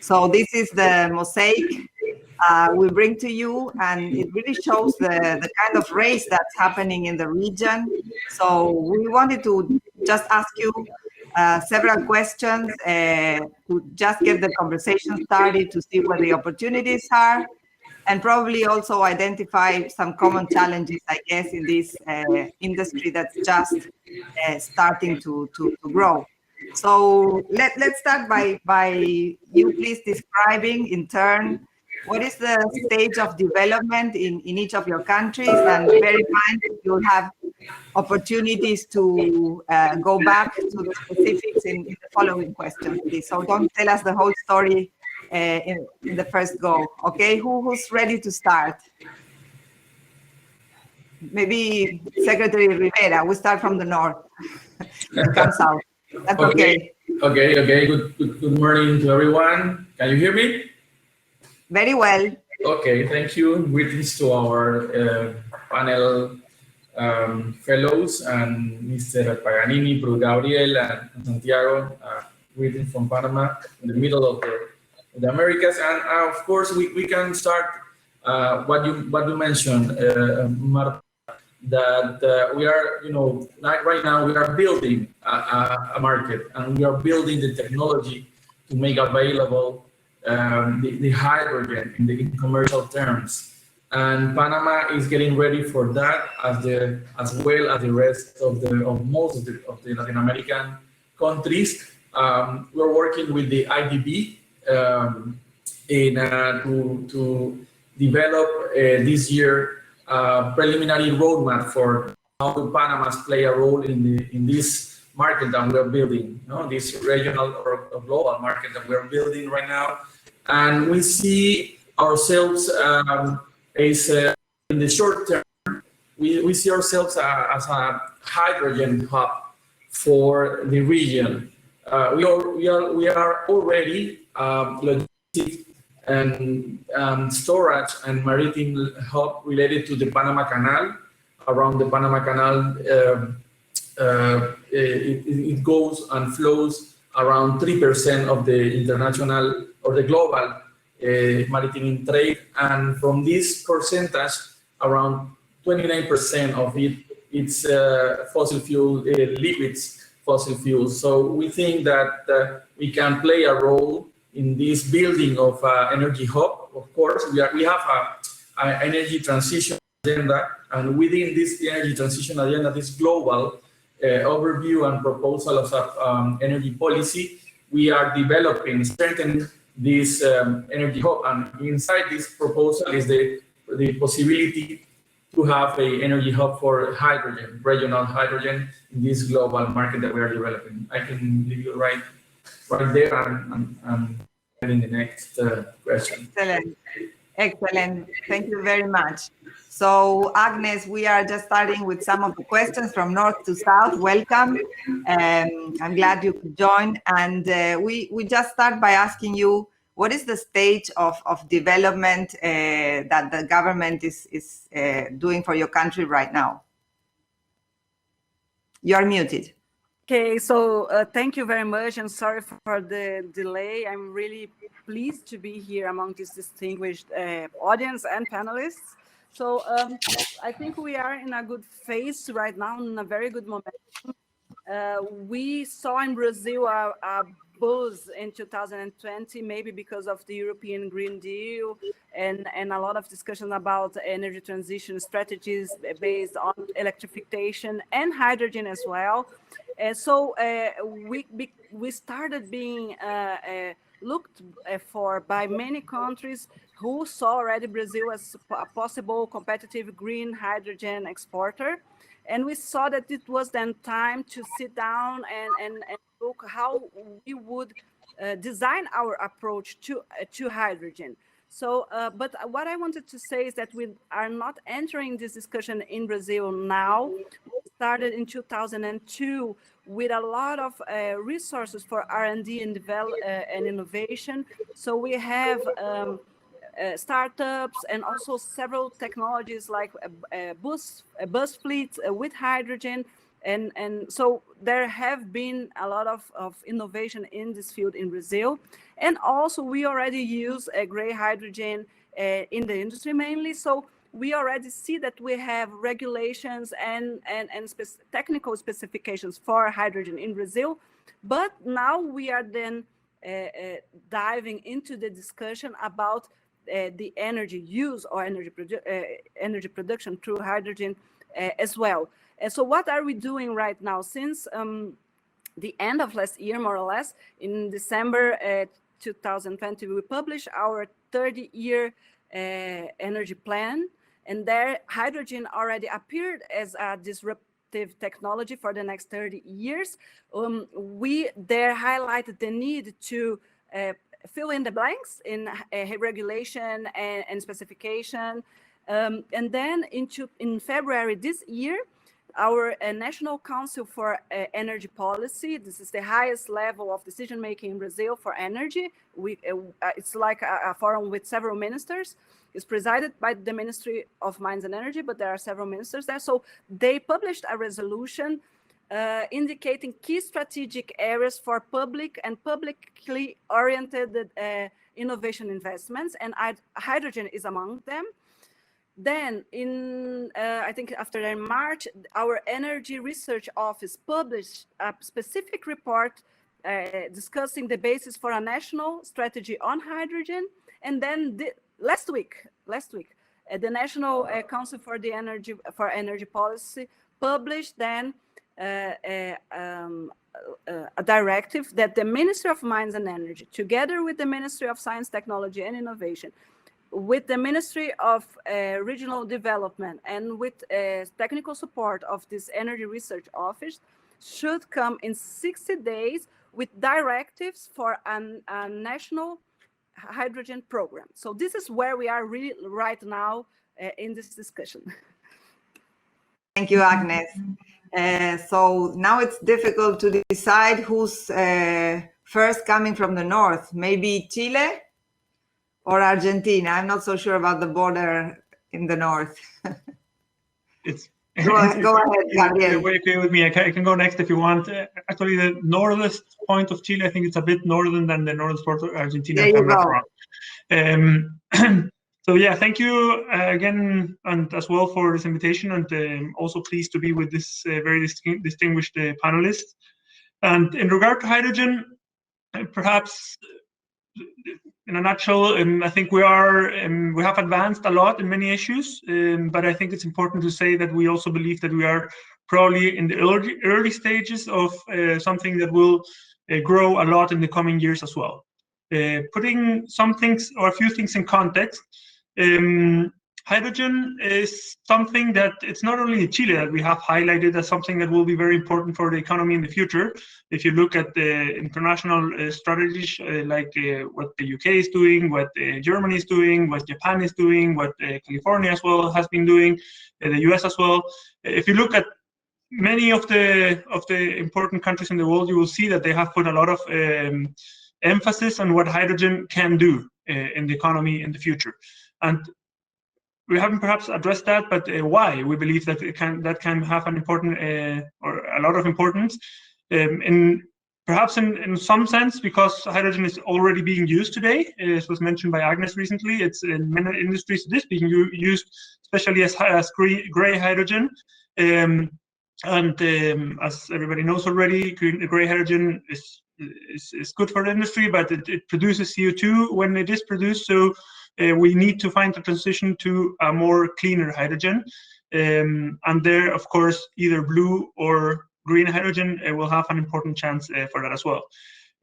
Speaker 5: So this is the mosaic we bring to you, and it really shows the kind of race that's happening in the region. So we wanted to just ask you several questions to just get the conversation started, to see where the opportunities are, and probably also identify some common challenges, I guess, in this industry that's just starting to grow. So let's start by you please describing in turn what is the stage of development in each of your countries, and bear in mind you'll have opportunities to go back to the specifics in the following questions, please. So don't tell us the whole story in the first go. Okay, who's ready to start? Maybe Secretary Rivera. We start from the north. Come south. That's okay.
Speaker 6: Okay. Good morning to everyone. Can you hear me?
Speaker 5: Very well.
Speaker 6: Okay, thank you. Greetings to our panel fellows and Mr. Paganini, Bru Gabriel, and Santiago. Greetings from Panama, in the middle of the Americas. And of course, we can start what you mentioned, Marta, that we are, right now we are building a market, and we are building the technology to make available the hydrogen in commercial terms. And Panama is getting ready for that, as well as the rest of most of the Latin American countries. We're working with the IDB to develop this year preliminary roadmap for how Panama play a role in this market that we're building, this regional or global market that we're building right now. And we see ourselves as in the short term, we see ourselves as a hydrogen hub for the region. We are already logistic and storage and maritime hub related to the Panama Canal. Around the Panama Canal, it goes and flows around 3% of the international or the global maritime trade, and from this percentage, around 29% of it's fossil fuel liquids, fossil fuels. So we think that we can play a role in this building of energy hub. Of course, we have an energy transition agenda, and within this energy transition agenda, this global overview and proposal of energy policy, we are developing, strengthening this energy hub, and inside this proposal is the possibility to have an energy hub for hydrogen, regional hydrogen, in this global market that we are developing. I can leave you right there and in the next question.
Speaker 5: Excellent. Thank you very much. So Agnes, we are just starting with some of the questions from north to south. Welcome. I'm glad you could join. And we just start by asking you, what is the stage of development that the government is doing for your country right now? You're muted.
Speaker 7: Okay, so thank you very much, and sorry for the delay. I'm really pleased to be here among this distinguished audience and panelists. So I think we are in a good phase right now, in a very good momentum. We saw in Brazil a buzz in 2020, maybe because of the European Green Deal and a lot of discussion about energy transition strategies based on electrification and hydrogen as well. So we started being looked for by many countries who saw already Brazil as a possible competitive green hydrogen exporter. And we saw that it was then time to sit down and look how we would design our approach to hydrogen. So, but what I wanted to say is that we are not entering this discussion in Brazil now. We started in 2002 with a lot of resources for R&D and and innovation. So we have startups and also several technologies like a bus fleet with hydrogen. And so there have been a lot of innovation in this field in Brazil. And also we already use a gray hydrogen in the industry mainly. So we already see that we have regulations and technical specifications for hydrogen in Brazil. But now we are then diving into the discussion about the energy use or energy production through hydrogen as well. And so what are we doing right now? Since the end of last year, more or less, in December 2020, we published our 30-year energy plan. And there, hydrogen already appeared as a disruptive technology for the next 30 years. We there highlighted the need to fill in the blanks in regulation and specification. And then in February this year, our National Council for Energy Policy, this is the highest level of decision-making in Brazil for energy. It's like a forum with several ministers. It's presided by the Ministry of Mines and Energy, but there are several ministers there. So they published a resolution indicating key strategic areas for public and publicly oriented innovation investments, and hydrogen is among them. Then I think after that, in March, our Energy Research Office published a specific report discussing the basis for a national strategy on hydrogen. And then last week, the National Council for Energy Policy published then a directive that the Ministry of Mines and Energy, together with the Ministry of Science, Technology and Innovation, with the Ministry of Regional Development, and with technical support of this Energy Research Office, should come in 60 days with directives for a national hydrogen program. So this is where we are really right now in this discussion.
Speaker 5: Thank you, Agnes. So now it's difficult to decide who's first coming from the north. Maybe Chile or Argentina. I'm not so sure about the border in the north.
Speaker 8: It's
Speaker 5: Go ahead, Gabriel.
Speaker 8: You're okay with me. I can go next if you want. Actually, the northest point of Chile, I think it's a bit northern than the northern part of Argentina.
Speaker 5: There
Speaker 8: if
Speaker 5: you
Speaker 8: I'm not
Speaker 5: go.
Speaker 8: wrong. So yeah, thank you again, and as well for this invitation, and also pleased to be with this very distinguished panelists. And in regard to hydrogen, perhaps in a nutshell, I think we have advanced a lot in many issues, but I think it's important to say that we also believe that we are probably in the early stages of something that will grow a lot in the coming years as well. Putting some things or a few things in context, hydrogen is something that it's not only in Chile that we have highlighted as something that will be very important for the economy in the future. If you look at the international strategies like what the UK is doing, what Germany is doing, what Japan is doing, what California as well has been doing, the US as well. If you look at many of the important countries in the world, you will see that they have put a lot of emphasis on what hydrogen can do in the economy in the future. And we haven't perhaps addressed that, but why we believe that that can have an important or a lot of importance. Perhaps in some sense, because hydrogen is already being used today. It was mentioned by Agnes recently. It's in many industries it is being used, especially as gray hydrogen. And as everybody knows already, gray hydrogen is good for the industry, but it produces CO2 when it is produced. So we need to find a transition to a more cleaner hydrogen. And there, of course, either blue or green hydrogen will have an important chance for that as well.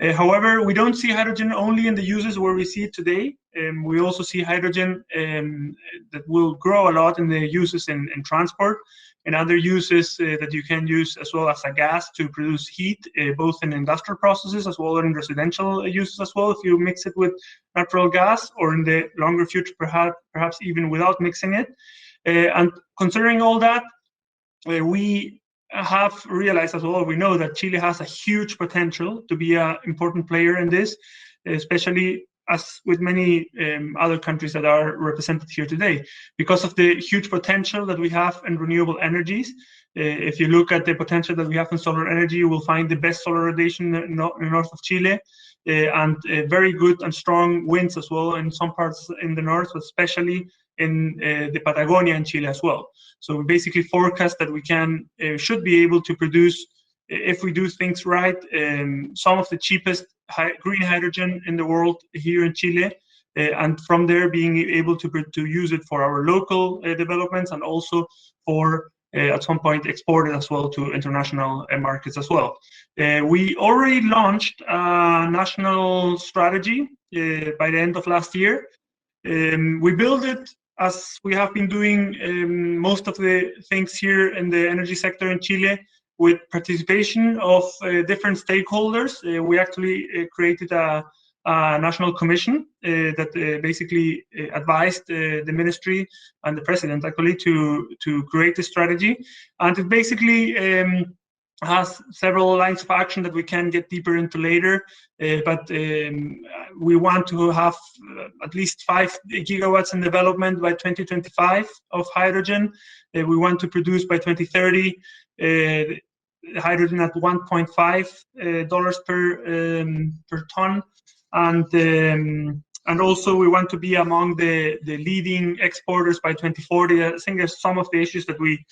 Speaker 8: However, we don't see hydrogen only in the uses where we see it today. We also see hydrogen that will grow a lot in the uses in transport and other uses that you can use as well as a gas to produce heat, both in industrial processes as well as in residential uses as well, if you mix it with natural gas, or in the longer future, perhaps even without mixing it. And considering all that, we have realized as well, we know that Chile has a huge potential to be an important player in this, especially as with many other countries that are represented here today, because of the huge potential that we have in renewable energies. If you look at the potential that we have in solar energy, you will find the best solar radiation in the north of Chile, and very good and strong winds as well in some parts in the north, especially in the Patagonia in Chile as well. So we basically forecast that we should be able to produce, if we do things right, some of the cheapest green hydrogen in the world here in Chile, and from there being able to use it for our local developments, and also for at some point export it as well to international markets as well. We already launched a national strategy by the end of last year. We built it as we have been doing most of the things here in the energy sector in Chile, with participation of different stakeholders. We actually created a national commission that basically advised the ministry and the president actually to create a strategy. And it basically has several lines of action that we can get deeper into later, but we want to have at least 5 gigawatts in development by 2025 of hydrogen. We want to produce by 2030 hydrogen at $1.5 per ton, and also we want to be among the leading exporters by 2040. I think there's some of the issues that we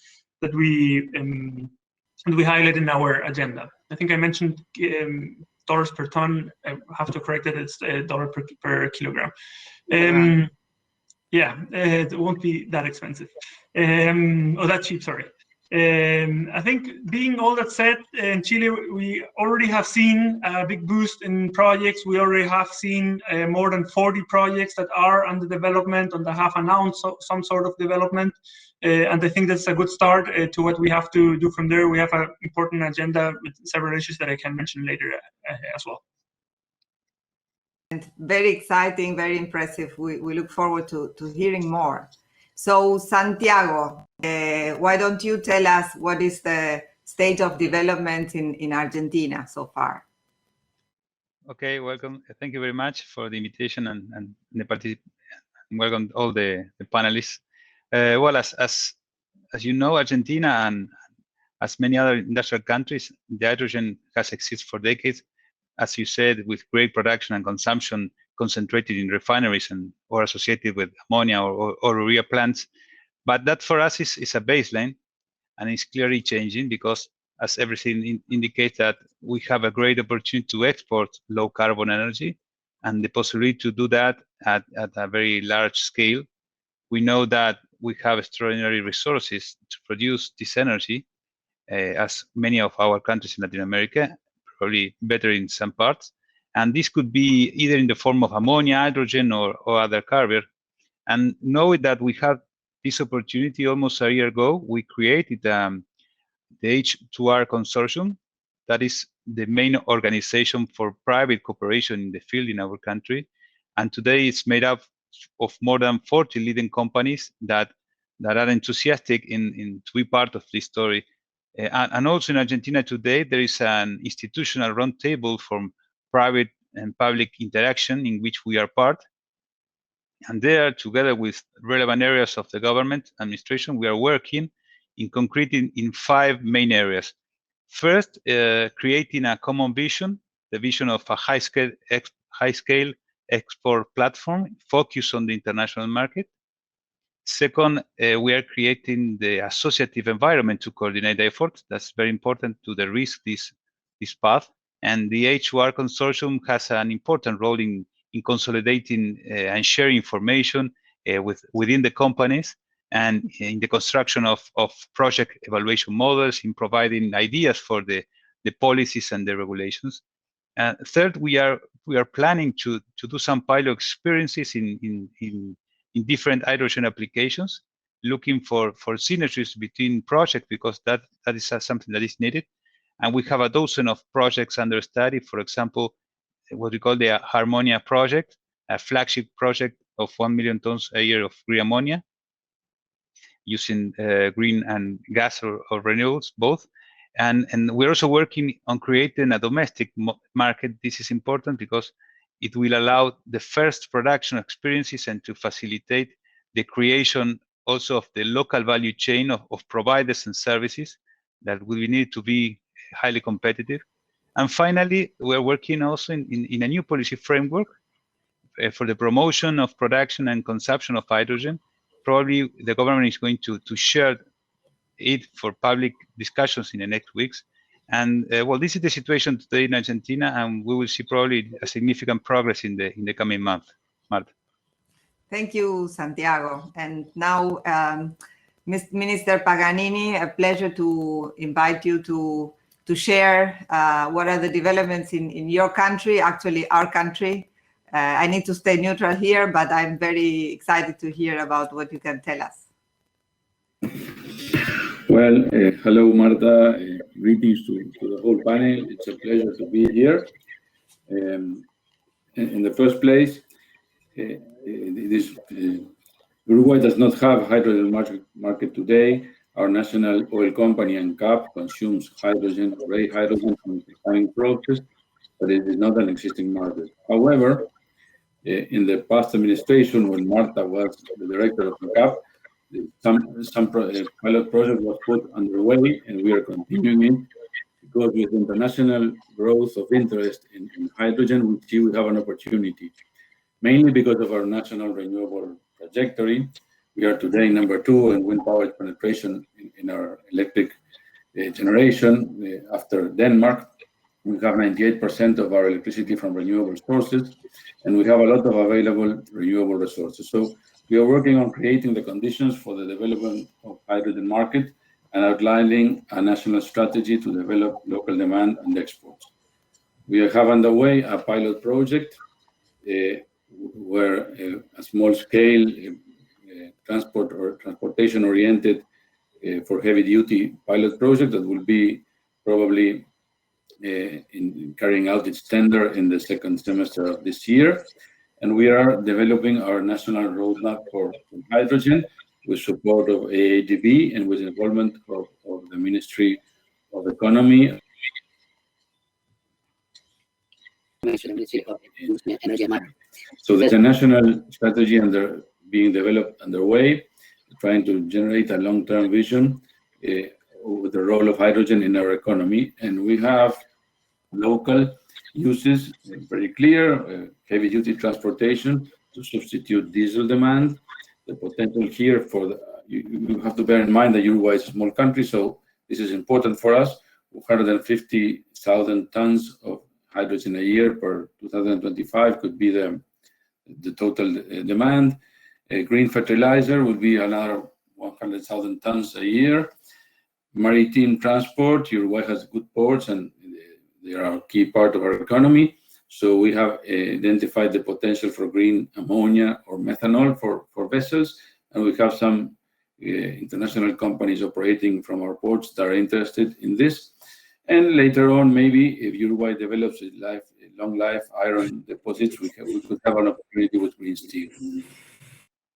Speaker 8: highlight in our agenda. I think I mentioned dollars per ton. I have to correct it. It's dollar per kilogram. Yeah, it won't be that expensive. That cheap, sorry. I think being all that said, in Chile, we already have seen a big boost in projects. We already have seen more than 40 projects that are under development and that have announced some sort of development. And I think that's a good start to what we have to do from there. We have an important agenda with several issues that I can mention later as well.
Speaker 5: And very exciting, very impressive. We look forward to hearing more. So Santiago, why don't you tell us what is the state of development in Argentina so far?
Speaker 9: Okay, welcome. Thank you very much for the invitation and the welcome all the panelists. Well, as you know, Argentina and as many other industrial countries, the hydrogen has existed for decades, as you said, with great production and consumption concentrated in refineries or associated with ammonia or urea plants. But that for us is a baseline, and it's clearly changing because as everything indicates that we have a great opportunity to export low carbon energy and the possibility to do that at a very large scale. We know that we have extraordinary resources to produce this energy, as many of our countries in Latin America, probably better in some parts. And this could be either in the form of ammonia, hydrogen, or other carrier. And knowing that we have this opportunity almost a year ago, we created the H2R consortium. That is the main organization for private cooperation in the field in our country. And today it's made up of more than 40 leading companies that are enthusiastic to be part of this story. And also in Argentina today, there is an institutional roundtable from private and public interaction in which we are part. And there, together with relevant areas of the government administration, we are working in concrete in 5 main areas. First, creating a common vision, the vision of a high-scale export platform focused on the international market. Second, we are creating the associative environment to coordinate efforts. That's very important to de-risk this path. And the H2R consortium has an important role in consolidating and sharing information within the companies and in the construction of project evaluation models, in providing ideas for the policies and the regulations. Third, we are planning to do some pilot experiences in different hydrogen applications, looking for synergies between projects, because that is something that is needed. And we have a dozen of projects under study. For example, what we call the Harmonia project, a flagship project of 1 million tons a year of green ammonia, using green and gas or renewables, both. And we're also working on creating a domestic market. This is important because it will allow the first production experiences and to facilitate the creation also of the local value chain of providers and services that will need to be highly competitive. And finally, we're working also in a new policy framework for the promotion of production and consumption of hydrogen. Probably the government is going to share it for public discussions in the next weeks. And well, this is the situation today in Argentina, and we will see probably a significant progress in the coming month. Marta.
Speaker 5: Thank you, Santiago. And now, Minister Paganini, a pleasure to invite you to share what are the developments in your country, actually our country. I need to stay neutral here, but I'm very excited to hear about what you can tell us.
Speaker 10: Well, hello, Marta. Greetings to the whole panel. It's a pleasure to be here. In the first place, Uruguay does not have a hydrogen market today. Our national oil company, ANCAP, consumes hydrogen, gray hydrogen from the refining process, but it is not an existing market. However, in the past administration, when Marta was the director of ANCAP, some pilot project was put underway, and we are continuing it because with international growth of interest in hydrogen, we see we have an opportunity, mainly because of our national renewable trajectory. We are today number 2 in wind power penetration in our electric generation. After Denmark, we have 98% of our electricity from renewable sources, and we have a lot of available renewable resources. So we are working on creating the conditions for the development of hydrogen market, and outlining a national strategy to develop local demand and exports. We have underway a pilot project where a small-scale transportation-oriented for heavy-duty pilot project that will be probably in carrying out its tender in the second semester of this year. And we are developing our national roadmap for hydrogen with support of AADB and with involvement of the Ministry of Economy. So there's a national strategy being developed underway, trying to generate a long-term vision with the role of hydrogen in our economy. And we have local uses, very clear, heavy-duty transportation to substitute diesel demand. The potential here you have to bear in mind that Uruguay is a small country, so this is important for us. 150,000 tons of hydrogen a year per 2025 could be the total demand. Green fertilizer will be another 100,000 tons a year. Maritime transport, Uruguay has good ports and they are a key part of our economy. So we have identified the potential for green ammonia or methanol for vessels. And we have some international companies operating from our ports that are interested in this. And later on, maybe if Uruguay develops long life iron deposits, we could have an opportunity with green steel.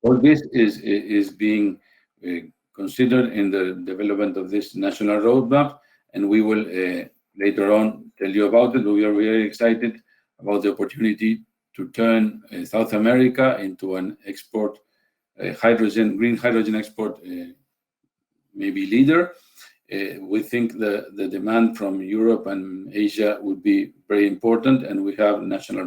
Speaker 10: All this is being considered in the development of this national roadmap, and we will later on tell you about it. We are very excited about the opportunity to turn South America into an export green hydrogen export maybe leader. We think the demand from Europe and Asia would be very important, and we have national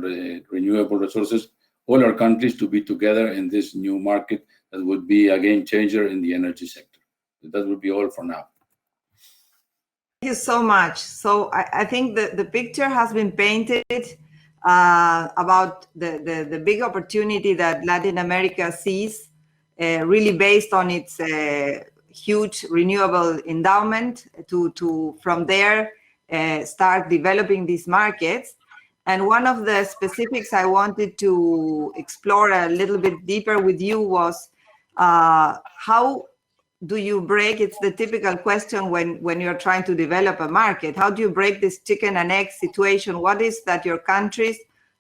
Speaker 10: renewable resources, all our countries, to be together in this new market that would be a game changer in the energy sector. That would be all for now.
Speaker 5: Thank you so much. So I think the picture has been painted about the big opportunity that Latin America sees, really based on its huge renewable endowment to from there start developing these markets. And one of the specifics I wanted to explore a little bit deeper with you was how do you break, it's the typical question when you're trying to develop a market, how do you break this chicken and egg situation? What is that your countries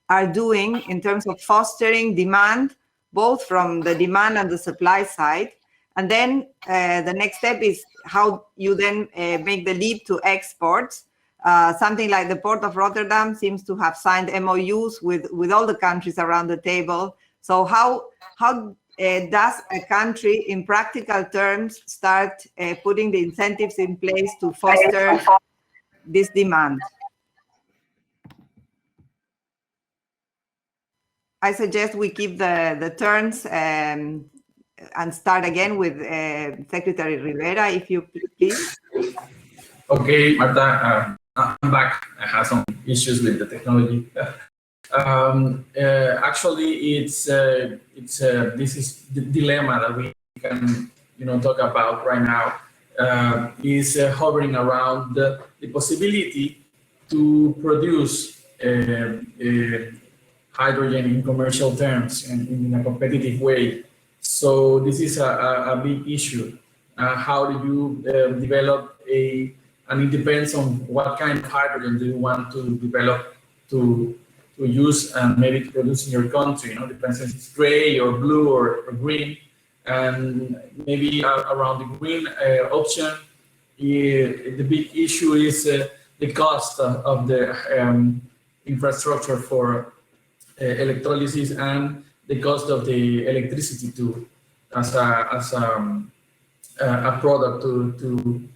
Speaker 5: are doing in terms of fostering demand, both from the demand and the supply side? And then the next step is how you then make the leap to exports. Something like the Port of Rotterdam seems to have signed MOUs with all the countries around the table. So how does a country in practical terms start putting the incentives in place to foster this demand? I suggest we keep the turns and start again with Secretary Rivera, if you please.
Speaker 6: Okay, Marta, I'm back. I had some issues with the technology. Actually, this is the dilemma that we can talk about right now. Is hovering around the possibility to produce hydrogen in commercial terms and in a competitive way. So this is a big issue. How do you develop and it depends on what kind of hydrogen do you want to develop to use and maybe to produce in your country. Depends if it's gray or blue or green. And maybe around the green option, the big issue is the cost of the infrastructure for electrolysis and the cost of the electricity too, as a product to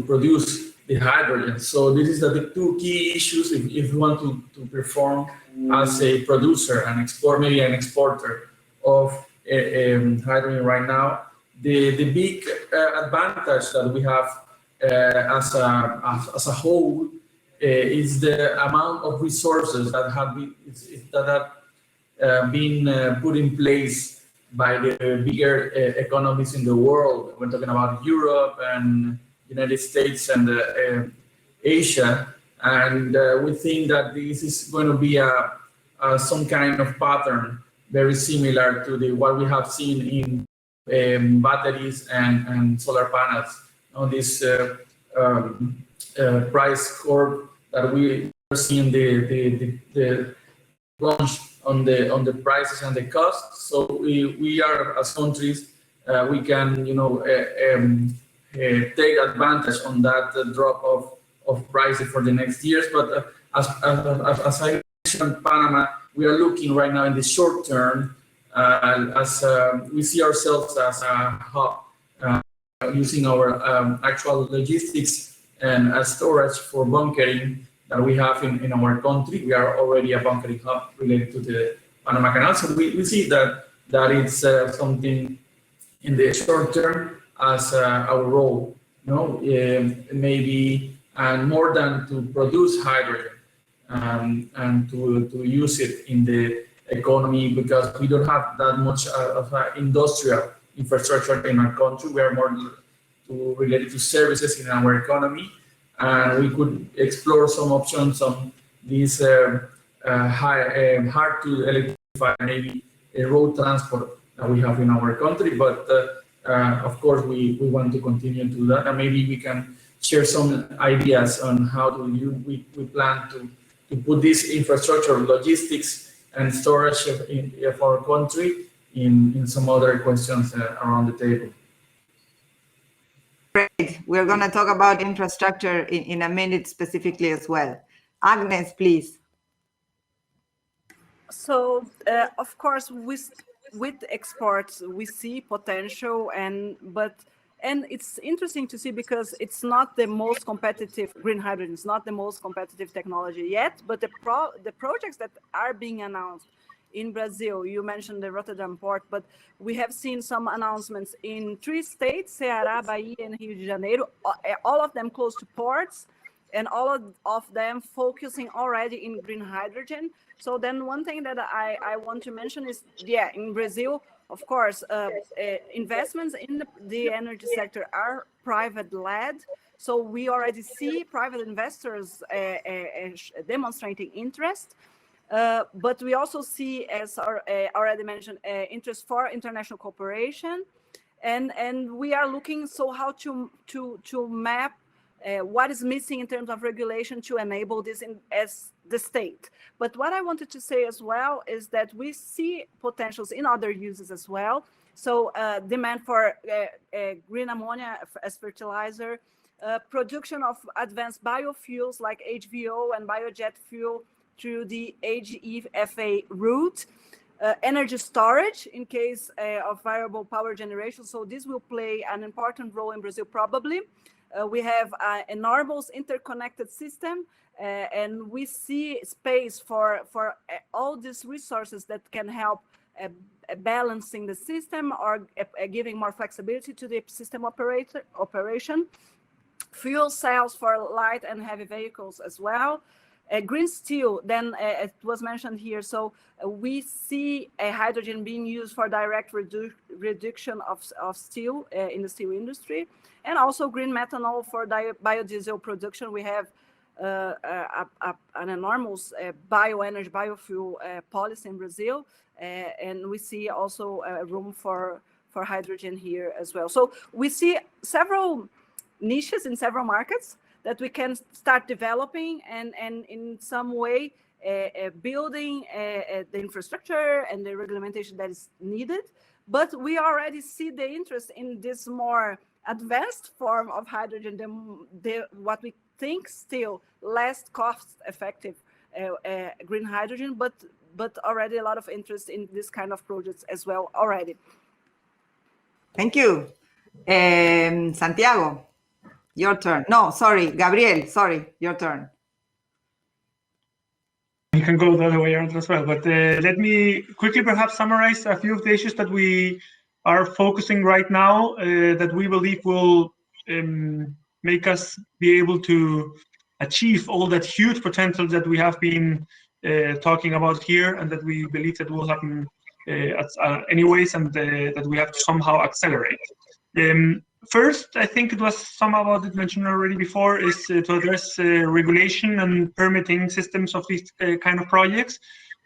Speaker 6: produce the hydrogen. So this is the two key issues if you want to perform as a producer and maybe an exporter of hydrogen right now. The big advantage that we have as a whole is the amount of resources that have been put in place by the bigger economies in the world. We're talking about Europe and United States and Asia, and we think that this is going to be some kind of pattern very similar to what we have seen in batteries and solar panels on this price curve that we are seeing the launch on the prices and the costs. So we are, as countries, we can take advantage on that drop of prices for the next years. But as I mentioned, Panama, we are looking right now in the short term as we see ourselves as a hub, using our actual logistics and storage for bunkering that we have in our country. We are already a bunkering hub related to the Panama Canal. So we see that it's something in the short term as our role, maybe, and more than to produce hydrogen and to use it in the economy, because we don't have that much of industrial infrastructure in our country. We are more related to services in our economy, and we could explore some options on these hard to electrify, maybe road transport that we have in our country. But of course, we want to continue to do that, and maybe we can share some ideas on how we plan to put this infrastructure, logistics, and storage of our country in some other questions around the table.
Speaker 5: Great. We're going to talk about infrastructure in a minute specifically as well. Agnes, please.
Speaker 7: So, of course, with exports, we see potential, and it's interesting to see, because it's not the most competitive, green hydrogen is not the most competitive technology yet, but the projects that are being announced in Brazil, you mentioned the Rotterdam port, but we have seen some announcements in 3 states, Ceará, Bahia, and Rio de Janeiro, all of them close to ports, and all of them focusing already in green hydrogen. So then one thing that I want to mention is, in Brazil, of course, investments in the energy sector are private-led. So we already see private investors demonstrating interest. But we also see, as already mentioned, interest for international cooperation. And we are looking how to map what is missing in terms of regulation to enable this as the state. But what I wanted to say as well is that we see potentials in other uses as well. So demand for green ammonia as fertilizer, production of advanced biofuels like HVO and biojet fuel through the HEFA route, energy storage in case of variable power generation. So this will play an important role in Brazil probably. We have an enormous interconnected system, and we see space for all these resources that can help balancing the system or giving more flexibility to the system operation. Fuel cells for light and heavy vehicles as well. Green steel, then it was mentioned here. So we see hydrogen being used for direct reduction of steel in the steel industry, and also green methanol for biodiesel production. We have an enormous bioenergy, biofuel policy in Brazil, and we see also room for hydrogen here as well. So we see several niches in several markets that we can start developing and in some way building the infrastructure and the regulation that is needed. But we already see the interest in this more advanced form of hydrogen, what we think still less cost-effective green hydrogen, but already a lot of interest in this kind of projects as well already.
Speaker 5: Thank you. Santiago. Your turn. No, sorry, Gabriel, sorry, your turn.
Speaker 8: You can go the other way around as well, but let me quickly perhaps summarize a few of the issues that we are focusing right now that we believe will make us be able to achieve all that huge potential that we have been talking about here, and that we believe that will happen anyways, and that we have to somehow accelerate. First, I think it was somehow mentioned already before, is to address regulation and permitting systems of these kind of projects.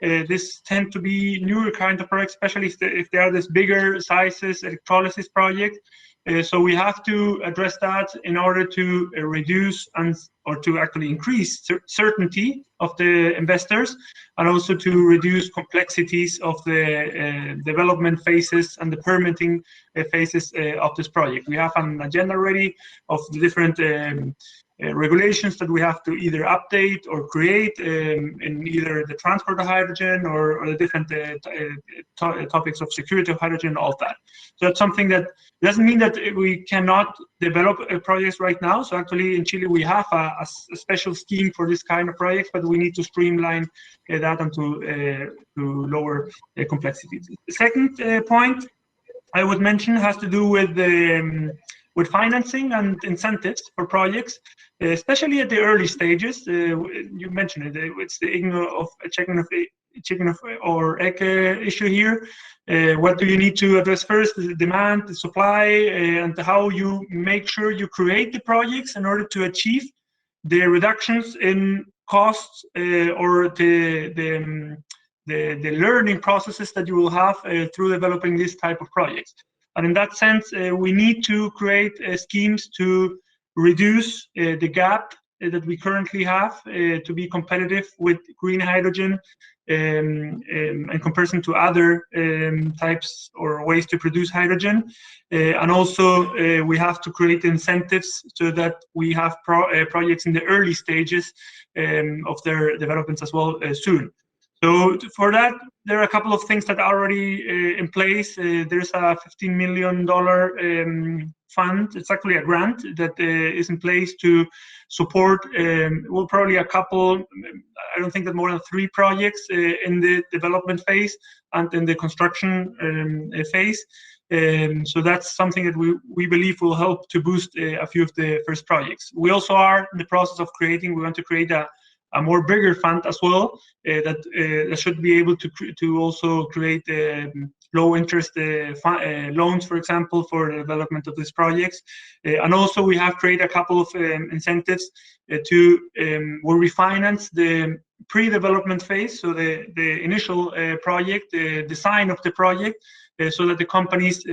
Speaker 8: This tend to be newer kind of projects, especially if they are this bigger sizes electrolysis project. So we have to address that in order to reduce or to actually increase certainty of the investors, and also to reduce complexities of the development phases and the permitting phases of this project. We have an agenda already of the different regulations that we have to either update or create in either the transport of hydrogen or the different topics of security of hydrogen, all that. So that's something that doesn't mean that we cannot develop projects right now. So actually in Chile we have a special scheme for this kind of projects, but we need to streamline that and to lower complexities. The second point I would mention has to do with financing and incentives for projects, especially at the early stages. You mentioned it. It's the chicken or egg issue here. What do you need to address first? The demand, the supply, and how you make sure you create the projects in order to achieve the reductions in costs or the learning processes that you will have through developing this type of projects. And in that sense, we need to create schemes to reduce the gap that we currently have to be competitive with green hydrogen in comparison to other types or ways to produce hydrogen. And also we have to create incentives so that we have projects in the early stages of their developments as well soon. So for that, there are a couple of things that are already in place. There's a $15 million fund. It's actually a grant that is in place to support, well, probably a couple, I don't think that more than 3 projects in the development phase and in the construction phase. So that's something that we believe will help to boost a few of the first projects. We also are in the process of we want to create a more bigger fund as well that should be able to also create low interest loans, for example, for the development of these projects. And also we have created a couple of incentives to where we finance the pre-development phase, so the initial project, the design of the project, so that the companies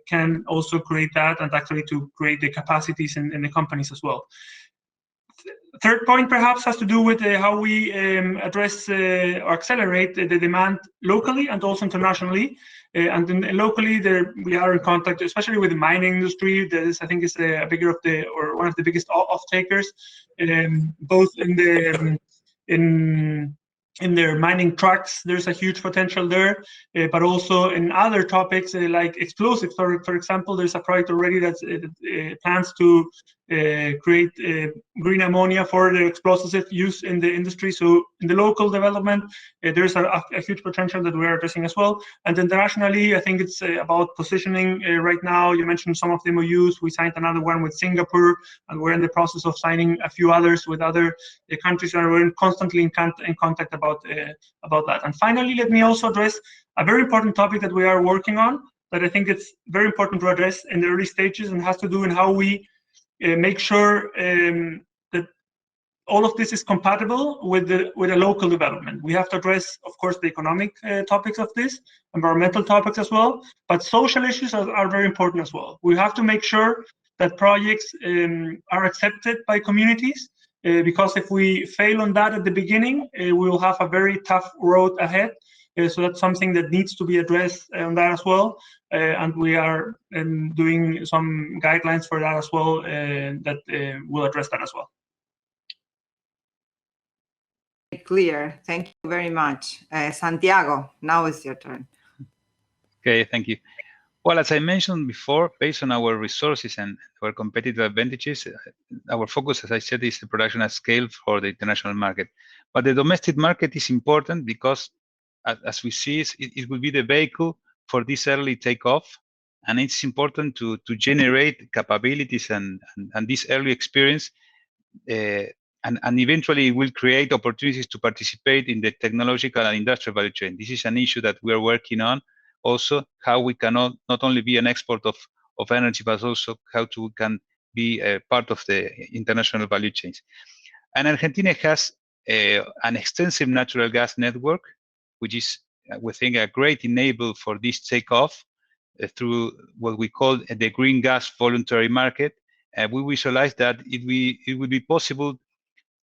Speaker 8: can also create that and actually to create the capacities in the companies as well. Third point perhaps has to do with how we address or accelerate the demand locally and also internationally. And then locally, we are in contact, especially with the mining industry. That is, I think, is a bigger or one of the biggest off-takers, both in their mining trucks. There's a huge potential there, but also in other topics like explosives. For example, there's a project already that plans to create green ammonia for the explosive use in the industry. So in the local development, there's a huge potential that we're addressing as well. And internationally, I think it's about positioning right now. You mentioned some of the MOUs. We signed another one with Singapore, and we're in the process of signing a few others with other countries, and we're constantly in contact about that. And finally, let me also address a very important topic that we are working on that I think it's very important to address in the early stages, and has to do in how we make sure that all of this is compatible with a local development. We have to address, of course, the economic topics of this, environmental topics as well, but social issues are very important as well. We have to make sure that projects are accepted by communities, because if we fail on that at the beginning, we will have a very tough road ahead. So that's something that needs to be addressed on that as well. And we are doing some guidelines for that as well, that will address that as well.
Speaker 5: Clear. Thank you very much. Santiago, now it's your turn.
Speaker 9: Okay, thank you. Well, as I mentioned before, based on our resources and our competitive advantages, our focus, as I said, is the production at scale for the international market. But the domestic market is important because, as we see, it will be the vehicle for this early takeoff, and it's important to generate capabilities and this early experience, and eventually it will create opportunities to participate in the technological and industrial value chain. This is an issue that we are working on, also how we cannot not only be an export of energy, but also how we can be a part of the international value chains. And Argentina has an extensive natural gas network, which is, we think, a great enabler for this takeoff through what we call the green gas voluntary market. We visualize that it would be possible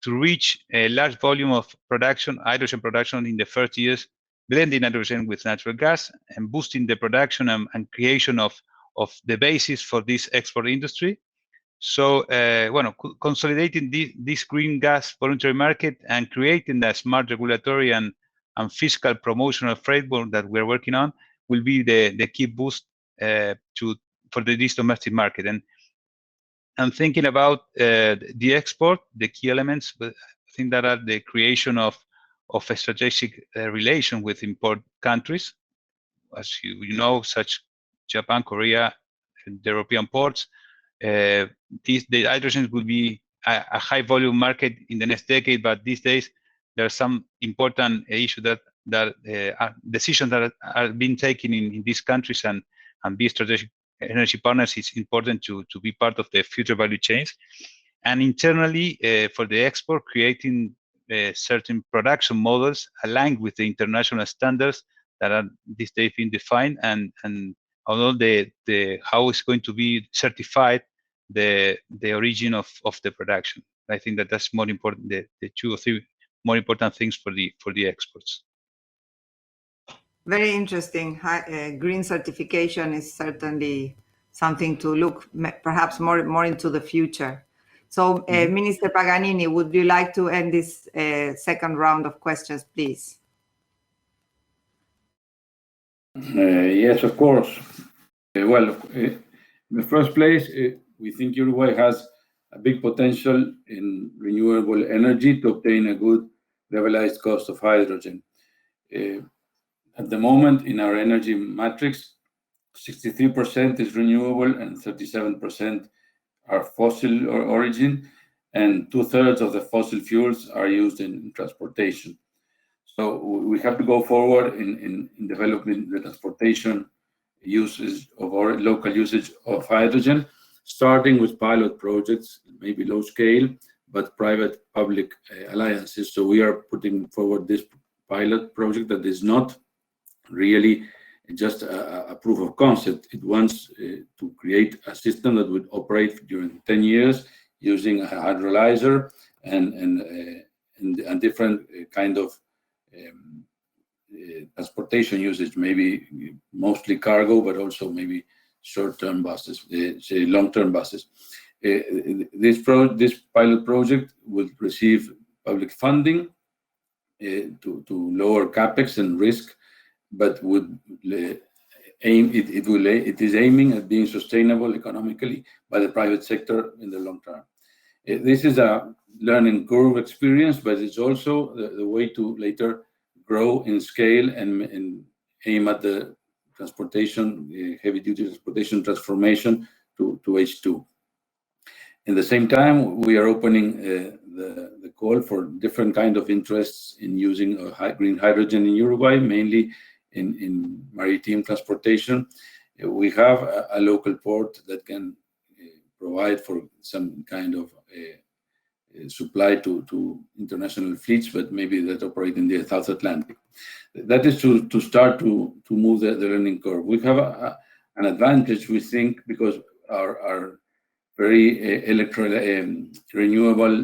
Speaker 9: to reach a large volume of production, hydrogen production in the first years, blending hydrogen with natural gas and boosting the production and creation of the basis for this export industry. So, consolidating this green gas voluntary market and creating a smart regulatory and fiscal promotional framework that we're working on will be the key boost for this domestic market. And thinking about the export, the key elements, I think that are the creation of a strategic relation with import countries, as you know, such Japan, Korea, and the European ports. The hydrogen will be a high volume market in the next decade, but these days there are some important issues that decisions that are being taken in these countries, and be strategic energy partners is important to be part of the future value chains. And internally, for the export, creating certain production models aligned with the international standards that are these days being defined, and although how it's going to be certified, the origin of the production. I think that's more important, the 2 or 3 more important things for the exports.
Speaker 5: Very interesting. Green certification is certainly something to look perhaps more into the future. So, Minister Paganini, would you like to end this second round of questions, please?
Speaker 10: Yes, of course. Well, in the first place, we think Uruguay has a big potential in renewable energy to obtain a good levelized cost of hydrogen. At the moment, in our energy matrix, 63% is renewable and 37% are fossil origin, and 2/3 of the fossil fuels are used in transportation. So we have to go forward in developing the transportation uses of our local usage of hydrogen, starting with pilot projects, maybe low scale, but private-public alliances. So we are putting forward this pilot project that is not really just a proof of concept. It wants to create a system that would operate during 10 years using a hydrolyzer and different kind of transportation usage, maybe mostly cargo, but also maybe short-term buses, say long-term buses. This pilot project will receive public funding to lower capex and risk, but it is aiming at being sustainable economically by the private sector in the long term. This is a learning curve experience, but it's also the way to later grow in scale and aim at the transportation, heavy-duty transportation transformation to H2. In the same time, we are opening the call for different kind of interests in using green hydrogen in Uruguay, mainly in maritime transportation. We have a local port that can provide for some kind of supply to international fleets, but maybe that operate in the South Atlantic. That is to start to move the learning curve. We have an advantage, we think, because our very renewable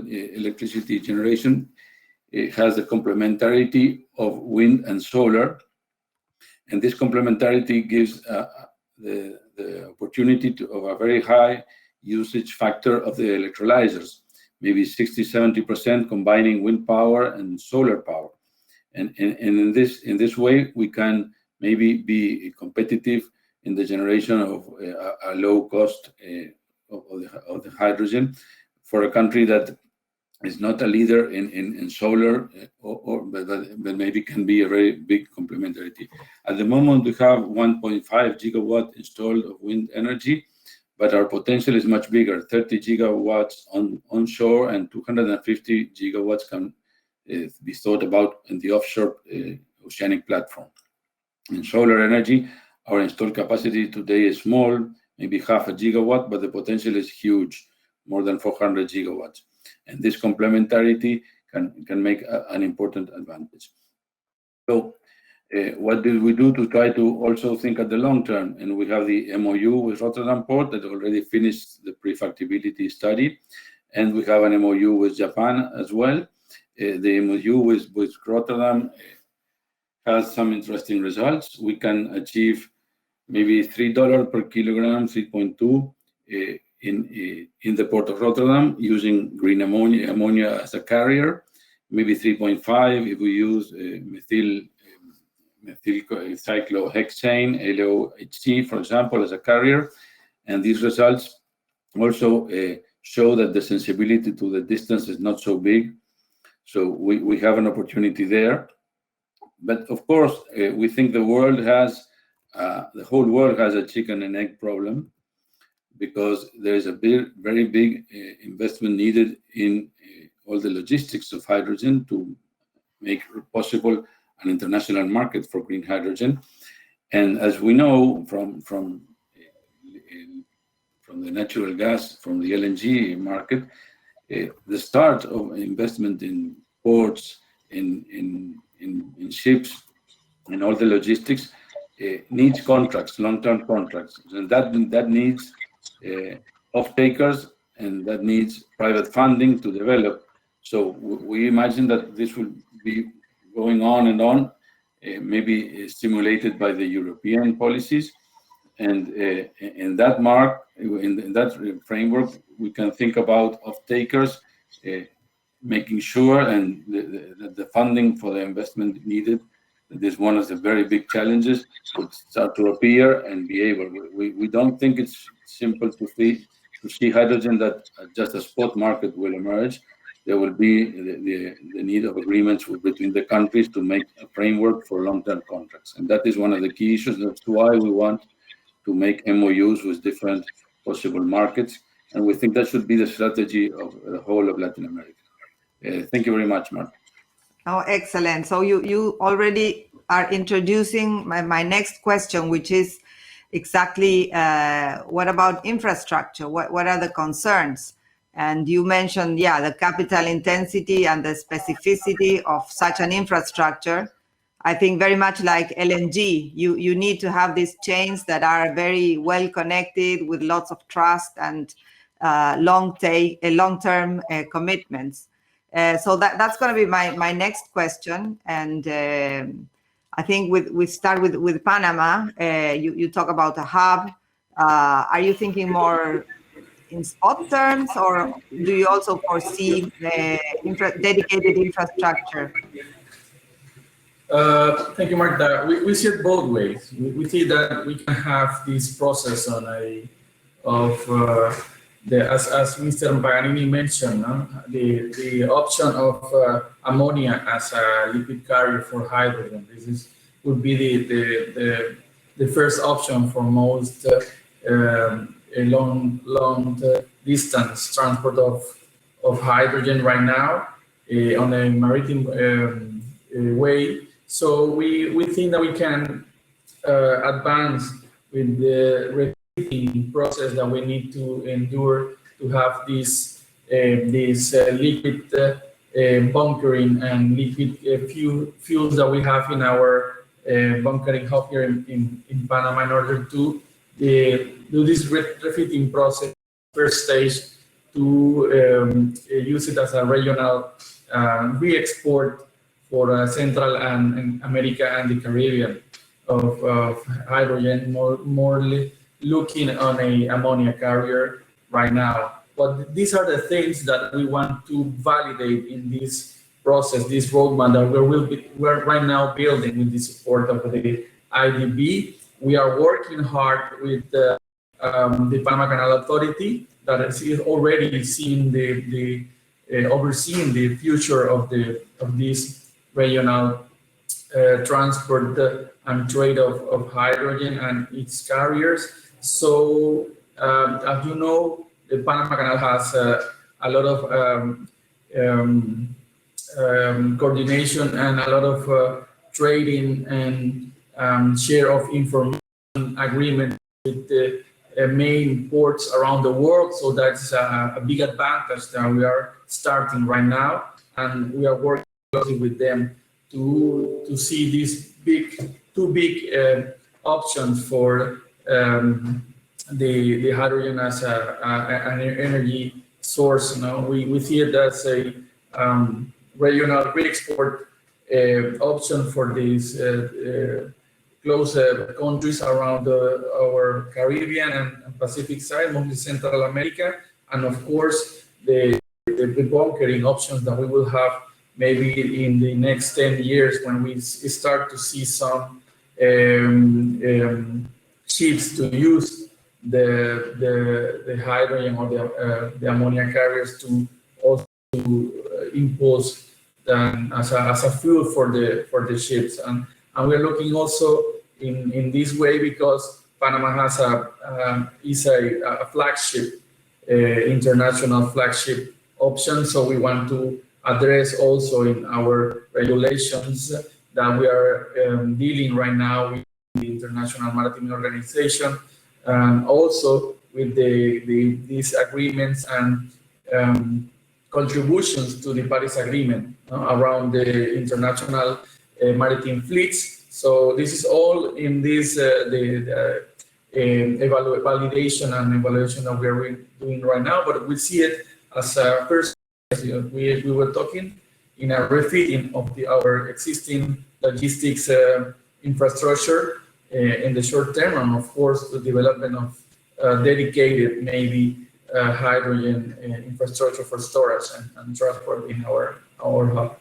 Speaker 10: electricity generation, it has the complementarity of wind and solar, and this complementarity gives the opportunity of a very high usage factor of the electrolyzers, maybe 60-70% combining wind power and solar power, and in this way we can maybe be competitive in the generation of a low cost of the hydrogen for a country that is not a leader in solar, but maybe can be a very big complementarity. At the moment, we have 1.5 gigawatt installed of wind energy, but our potential is much bigger, 30 gigawatts onshore, and 250 gigawatts can be thought about in the offshore oceanic platform. In solar energy, Our installed capacity today is small, maybe half a gigawatt, but the potential is huge, more than 400 gigawatts. And this complementarity can make an important advantage. So what did we do to try to also think at the long term? And we have the MOU with Rotterdam Port that already finished the pre-factibility study. And we have an MOU with Japan as well. The MOU with Rotterdam has some interesting results. We can achieve maybe $3 per kilogram, 3.2 in the port of Rotterdam using green ammonia as a carrier, maybe 3.5 if we use methyl cyclohexane, LOHC, for example, as a carrier. And these results also show that the sensibility to the distance is not so big. So we have an opportunity there. But of course, we think the world has, the whole world has a chicken and egg problem, because there is a very big investment needed in all the logistics of hydrogen to make possible an international market for green hydrogen. And as we know from the natural gas, from the LNG market, the start of investment in ports, in ships, and all the logistics needs contracts, long-term contracts, and that needs off-takers, and that needs private funding to develop. So we imagine that this will be going on and on, maybe stimulated by the European policies, and in that in that framework, we can think about off-takers making sure and the funding for the investment needed. This is one of the very big challenges would start to appear and be able. We don't think it's simple to see hydrogen that just a spot market will emerge. There will be the need of agreements between the countries to make a framework for long-term contracts. And that is one of the key issues. That's why we want to make MOUs with different possible markets. And we think that should be the strategy of the whole of Latin America. Thank you very much, Mark.
Speaker 5: Oh, excellent. So you already are introducing my next question, which is exactly what about infrastructure? What are the concerns? And you mentioned, yeah, the capital intensity and the specificity of such an infrastructure. I think very much like LNG, you need to have these chains that are very well connected with lots of trust and long-term commitments. So that's going to be my next question. And I think we start with Panama. You talk about a hub. Are you thinking more in spot terms, or do you also foresee dedicated infrastructure?
Speaker 6: Thank you, Mark. We see it both ways. We see that we can have this process as Mr. Paganini mentioned, the option of ammonia as a liquid carrier for hydrogen. This would be the first option for most long distance transport of hydrogen right now on a maritime way. So we think that we can advance with the refitting process that we need to endure to have this liquid bunkering and liquid fuels that we have in our bunkering hub here in Panama, in order to do this refitting process first stage to use it as a regional re-export for Central and America and the Caribbean of hydrogen, more looking on a ammonia carrier right now. But these are the things that we want to validate in this process, this roadmap that we're right now building with the support of the IDB. We are working hard with the Panama Canal Authority that is already overseeing the future of this regional transport and trade of hydrogen and its carriers. So, as you know, the Panama Canal has a lot of coordination and a lot of trading and share of information agreement with the main ports around the world. So that's a big advantage that we are starting right now, and we are working closely with them to see these two big options for the hydrogen as an energy source. You know, we see it as a regional re-export option for these close countries around our Caribbean and Pacific side, mostly Central America, and of course the bunkering options that we will have maybe in the next 10 years when we start to see some ships to use the hydrogen or the ammonia carriers to also impose as a fuel for the ships, and we're looking also in this way because Panama has a flagship international flagship option, so we want to address also in our regulations that we are dealing right now with the International Maritime Organization, and also with these agreements and contributions to the Paris Agreement around the international maritime fleets. So this is all in this validation and evaluation that we are doing right now, but we see it as a first. We were talking in a refitting of our existing logistics infrastructure in the short term, and of course the development of dedicated maybe hydrogen infrastructure for storage and transport in our hub.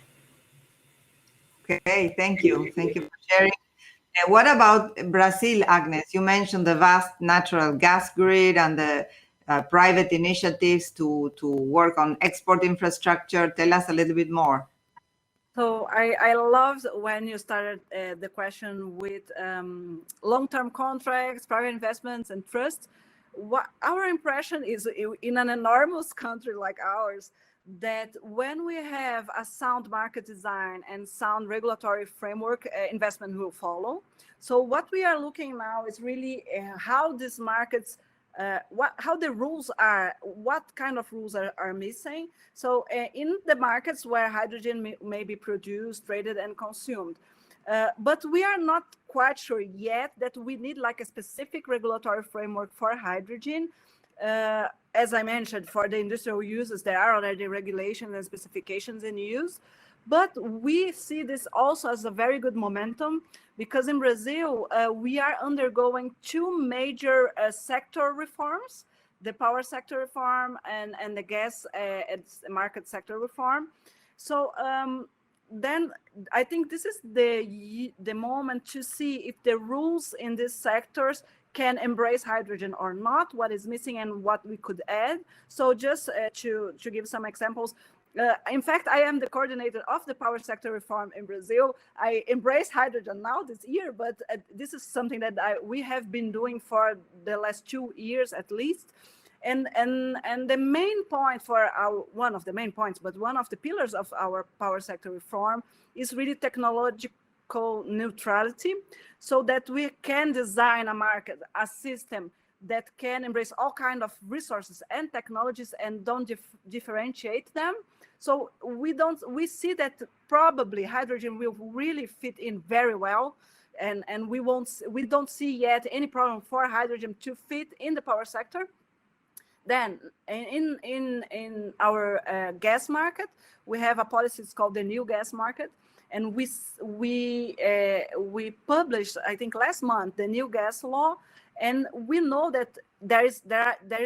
Speaker 5: Okay, thank you for sharing. What about Brazil, Agnes? You mentioned the vast natural gas grid and the private initiatives to work on export infrastructure. Tell us a little bit more.
Speaker 7: So I loved when you started the question with long-term contracts, private investments, and trust. What our impression is in an enormous country like ours, that when we have a sound market design and sound regulatory framework, investment will follow. So what we are looking now is really how these markets, how the rules are, what kind of rules are missing. So in the markets where hydrogen may be produced, traded, and consumed. But we are not quite sure yet that we need like a specific regulatory framework for hydrogen. As I mentioned, for the industrial uses, there are already regulations and specifications in use. But we see this also as a very good momentum, because in Brazil, we are undergoing two major sector reforms, the power sector reform and the gas market sector reform. So then I think this is the moment to see if the rules in these sectors can embrace hydrogen or not, what is missing and what we could add. So just to give some examples, in fact, I am the coordinator of the power sector reform in Brazil. I embrace hydrogen now this year, but this is something that we have been doing for the last 2 years at least. And the main point for one of the main points, but one of the pillars of our power sector reform is really technological neutrality, so that we can design a market, a system that can embrace all kinds of resources and technologies and don't differentiate them. So we see that probably hydrogen will really fit in very well, and we don't see yet any problem for hydrogen to fit in the power sector. Then in our gas market, we have a policy, it's called the new gas market, and we published, I think last month, the new gas law, and we know that there is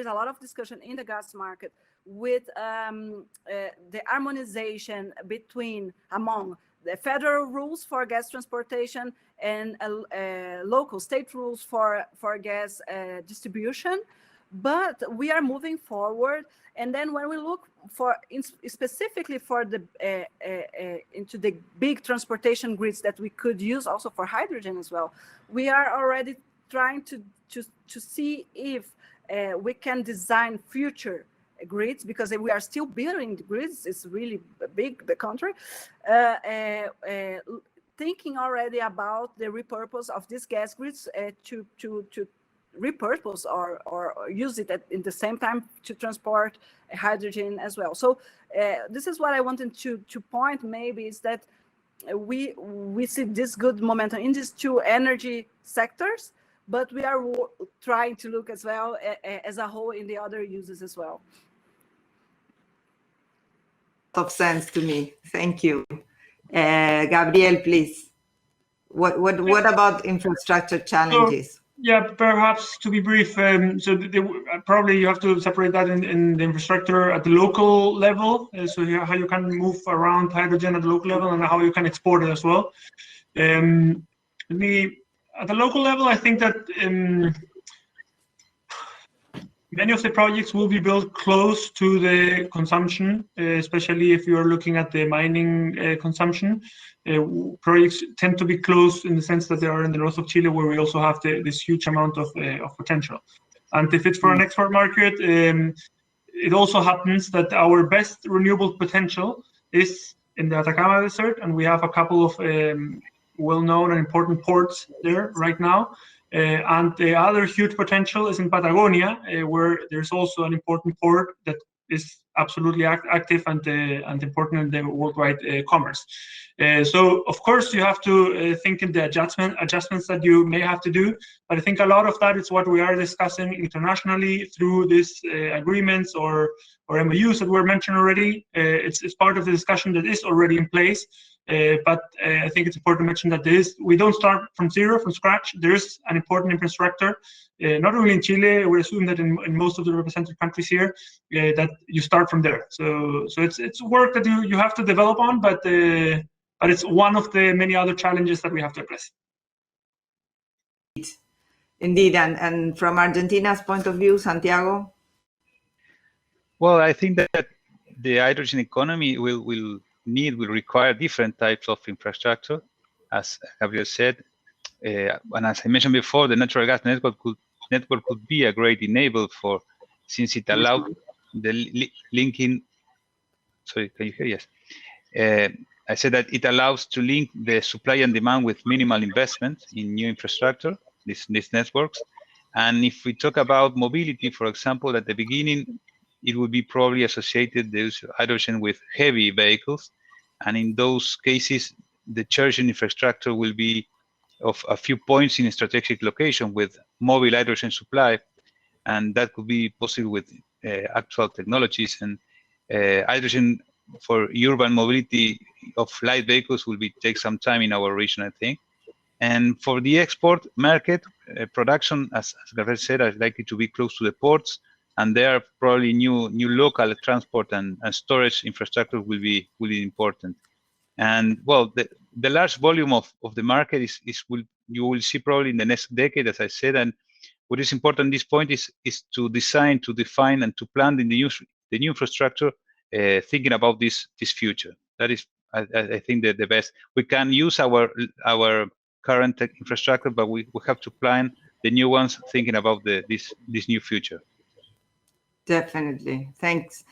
Speaker 7: a lot of discussion in the gas market with the harmonization among the federal rules for gas transportation and local state rules for gas distribution. But we are moving forward, and then when we look specifically for the into the big transportation grids that we could use also for hydrogen as well, we are already trying to see if we can design future grids, because we are still building the grids. It's really big, the country. thinking already about the repurpose of these gas grids to repurpose or use it in the same time to transport hydrogen as well. So this is what I wanted to point maybe is that we see this good momentum in these two energy sectors, but we are trying to look as well as a whole in the other uses as well.
Speaker 5: Of sense to me. Thank you. Gabriel, please. What about infrastructure challenges?
Speaker 8: So, yeah, perhaps to be brief, so probably you have to separate that in the infrastructure at the local level, so how you can move around hydrogen at the local level and how you can export it as well. At the local level, I think that many of the projects will be built close to the consumption, especially if you're looking at the mining consumption. Projects tend to be close in the sense that they are in the north of Chile, where we also have this huge amount of potential. And if it's for an export market, it also happens that our best renewable potential is in the Atacama Desert, and we have a couple of well-known and important ports there right now. And the other huge potential is in Patagonia, where there's also an important port that is absolutely active and important in the worldwide commerce. So, of course, you have to think in the adjustments that you may have to do, but I think a lot of that is what we are discussing internationally through these agreements or MOUs that were mentioned already. It's part of the discussion that is already in place. But I think it's important to mention that we don't start from zero, from scratch. There is an important infrastructure, not only in Chile. We assume that in most of the represented countries here, that you start from there. So it's work that you have to develop on, but it's one of the many other challenges that we have to address.
Speaker 5: Indeed, and from Argentina's point of view, Santiago?
Speaker 9: Well, I think that the hydrogen economy will require different types of infrastructure, as Gabriel said. And as I mentioned before, the natural gas network could be a great enabler since it allowed the linking. Sorry, can you hear? Yes. I said that it allows to link the supply and demand with minimal investment in new infrastructure, these networks. And if we talk about mobility, for example, at the beginning, it would be probably associated, the use of hydrogen, with heavy vehicles. And in those cases, the charging infrastructure will be of a few points in a strategic location with mobile hydrogen supply. And that could be possible with actual technologies. And hydrogen for urban mobility of light vehicles will take some time in our region, I think. And for the export market, production, as Gabriel said, is likely to be close to the ports. And there probably new local transport and storage infrastructure will be important. And well, the large volume of the market you will see probably in the next decade, as I said. And what is important at this point is to design, to define, and to plan the new infrastructure, thinking about this future. That is, I think, the best. We can use our current infrastructure, but we have to plan the new ones, thinking about this new future.
Speaker 5: Definitely. Thanks.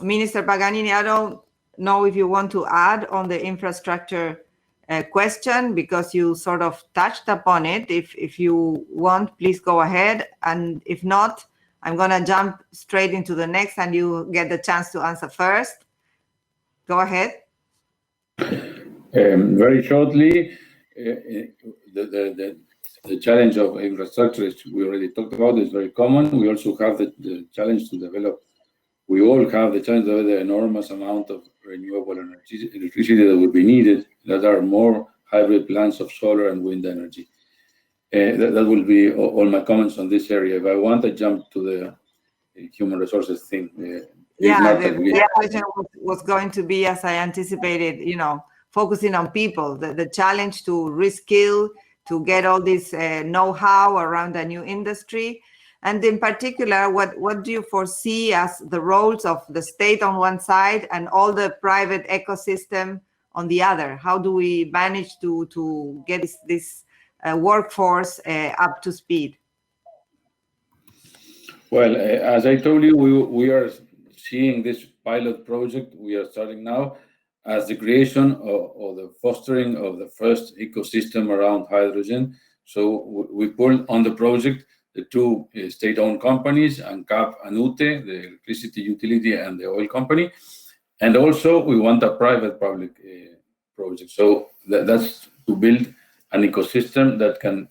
Speaker 5: Minister Paganini, I don't know if you want to add on the infrastructure question, because you sort of touched upon it. If you want, please go ahead. And if not, I'm going to jump straight into the next and you get the chance to answer first. Go ahead.
Speaker 10: Very shortly, the challenge of infrastructure, as we already talked about, is very common. We also have the challenge to develop. We all have the challenge to develop the enormous amount of renewable electricity that will be needed. That are more hybrid plants of solar and wind energy. That will be all my comments on this area. If I want to jump to the human resources thing.
Speaker 5: The question was going to be, as I anticipated, focusing on people, the challenge to reskill, to get all this know-how around a new industry. And in particular, what do you foresee as the roles of the state on one side and all the private ecosystem on the other? How do we manage to get this workforce up to speed?
Speaker 10: Well, as I told you, we are seeing this pilot project. We are starting now. as the creation or the fostering of the first ecosystem around hydrogen. So we pulled on the project the two state-owned companies, ANCAP and UTE, the electricity utility and the oil company. And also we want a private-public project. So that's to build an ecosystem that can,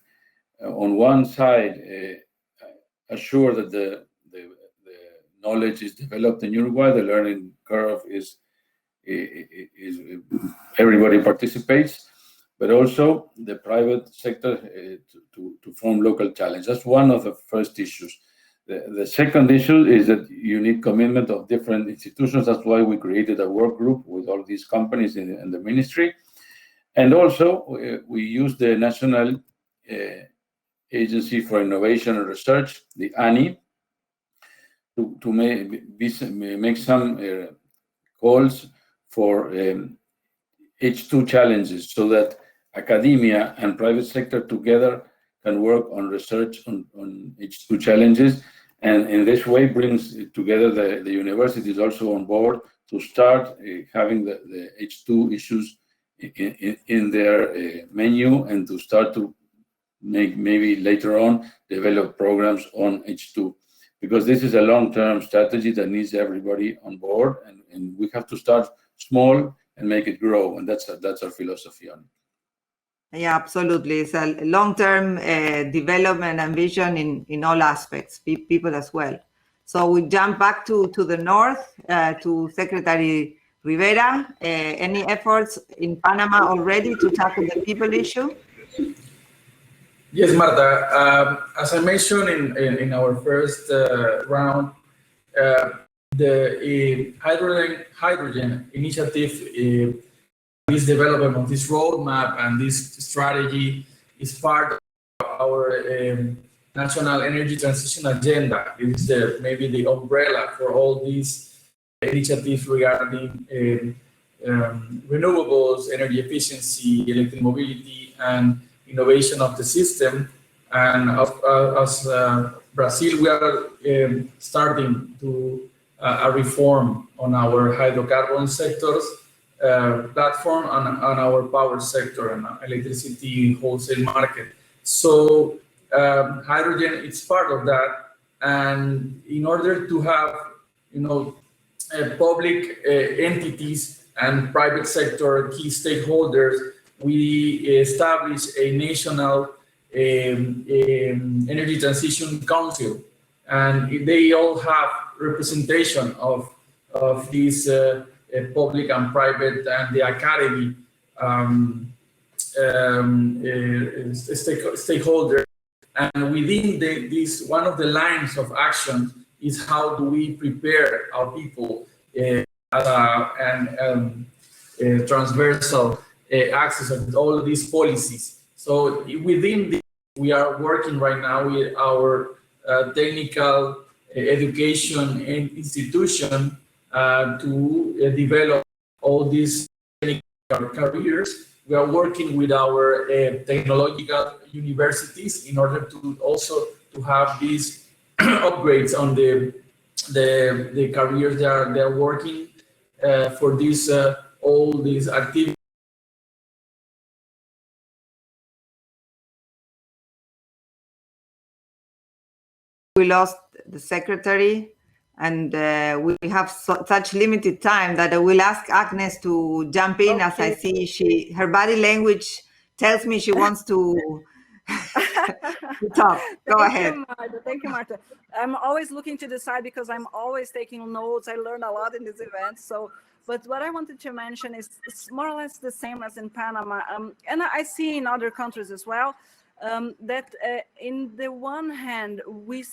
Speaker 10: on one side, assure that the knowledge is developed in Uruguay, the learning curve is everybody participates, but also the private sector to form local challenge. That's one of the first issues. The second issue is that you need commitment of different institutions. That's why we created a work group with all these companies in the ministry. And also we use the National Agency for Innovation and Research, the ANI, to make some calls for H2 challenges so that academia and private sector together can work on research on H2 challenges. And in this way brings together the universities also on board to start having the H2 issues in their menu and to start to make maybe later on develop programs on H2. Because this is a long-term strategy that needs everybody on board, and we have to start small and make it grow, and that's our philosophy on it.
Speaker 5: Yeah, absolutely. It's a long-term development and vision in all aspects, people as well. So we jump back to the north, to Secretary Rivera. Any efforts in Panama already to tackle the people issue?
Speaker 6: Yes, Marta. As I mentioned in our first round, the hydrogen initiative, this development of this roadmap and this strategy is part of our national energy transition agenda. It is maybe the umbrella for all these initiatives regarding renewables, energy efficiency, electric mobility, and innovation of the system. And as Brazil, we are starting to a reform on our hydrocarbon sectors platform on our power sector and electricity wholesale market. So hydrogen is part of that. And in order to have, public entities and private sector key stakeholders, we established a national energy transition council, and they all have representation of these public and private and the academy stakeholders. And within this, one of the lines of action is how do we prepare our people and transversal access of all of these policies. So within this, we are working right now with our technical education institution to develop all these technical careers. We are working with our technological universities in order to also to have these upgrades on the careers they're working for this all these activities.
Speaker 5: We lost the secretary, and we have such limited time that I will ask Agnes to jump in. Okay. As I see her body language tells me she wants to talk. Go ahead.
Speaker 7: Thank you, Marta. I'm always looking to the side because I'm always taking notes. I learn a lot in this event. So, but what I wanted to mention is it's more or less the same as in Panama, and I see in other countries as well. That in the one hand, we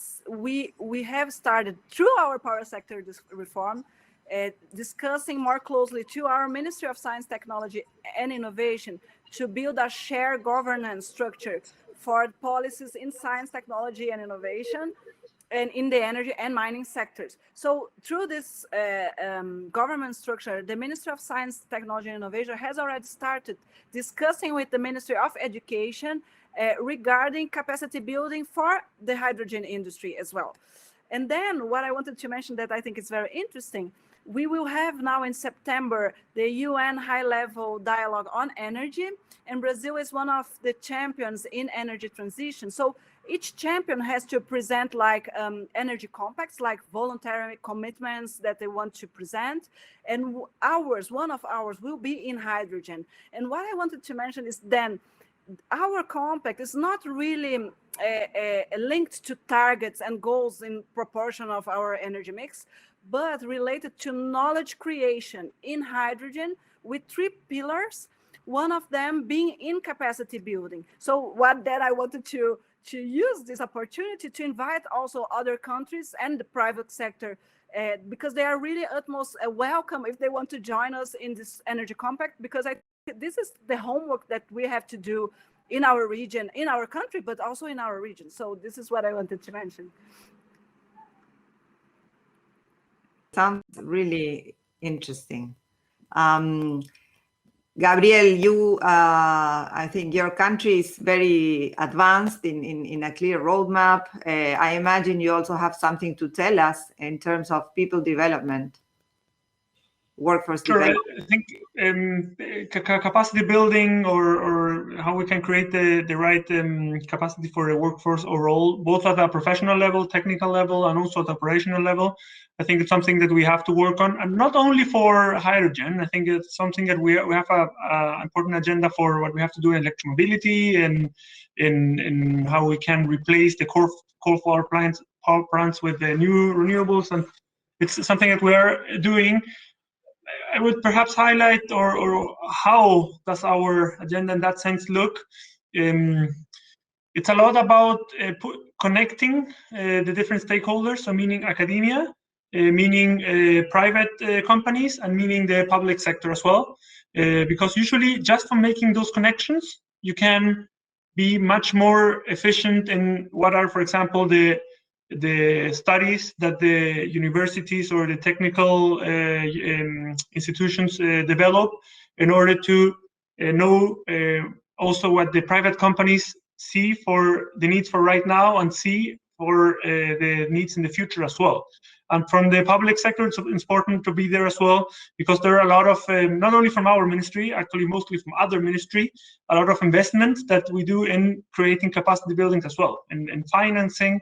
Speaker 7: have started through our power sector reform, discussing more closely to our Ministry of Science, Technology and Innovation to build a shared governance structure for policies in science, technology and innovation and in the energy and mining sectors. So through this government structure, the Ministry of Science, Technology and Innovation has already started discussing with the Ministry of Education regarding capacity building for the hydrogen industry as well. And then what I wanted to mention that I think is very interesting, we will have now in September the UN high-level dialogue on energy, and Brazil is one of the champions in energy transition. So each champion has to present like energy compacts, like voluntary commitments that they want to present. And one of ours will be in hydrogen. And what I wanted to mention is then our compact is not really linked to targets and goals in proportion of our energy mix, but related to knowledge creation in hydrogen with 3 pillars, one of them being in capacity building. So I wanted to use this opportunity to invite also other countries and the private sector, because they are really utmost welcome if they want to join us in this energy compact, because I think this is the homework that we have to do in our region, in our country, but also in our region. So this is what I wanted to mention.
Speaker 5: Sounds really interesting. Gabriel, I think your country is very advanced in a clear roadmap. I imagine you also have something to tell us in terms of people development, workforce development.
Speaker 8: I think capacity building or how we can create the right capacity for the workforce overall, both at a professional level, technical level, and also at operational level. I think it's something that we have to work on, and not only for hydrogen. I think it's something that we have an important agenda for what we have to do in electromobility and in how we can replace the coal power plants with the new renewables, and it's something that we are doing. I would perhaps highlight or how does our agenda in that sense look. It's a lot about connecting the different stakeholders, so meaning academia, meaning private companies, and meaning the public sector as well. Because usually just from making those connections, you can be much more efficient in what are, for example, the studies that the universities or the technical institutions develop in order to know also what the private companies see for the needs for right now and see for the needs in the future as well. And from the public sector, it's important to be there as well, because there are a lot of, not only from our ministry, actually mostly from other ministry, a lot of investment that we do in creating capacity building as well, and financing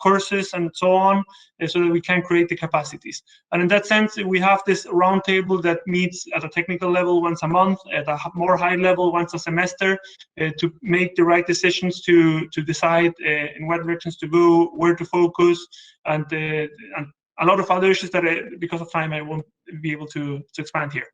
Speaker 8: courses and so on, so that we can create the capacities. And in that sense, we have this roundtable that meets at a technical level once a month, at a more high level once a semester, to make the right decisions to decide in what directions to go, where to focus, and a lot of other issues that because of time I won't be able to expand here.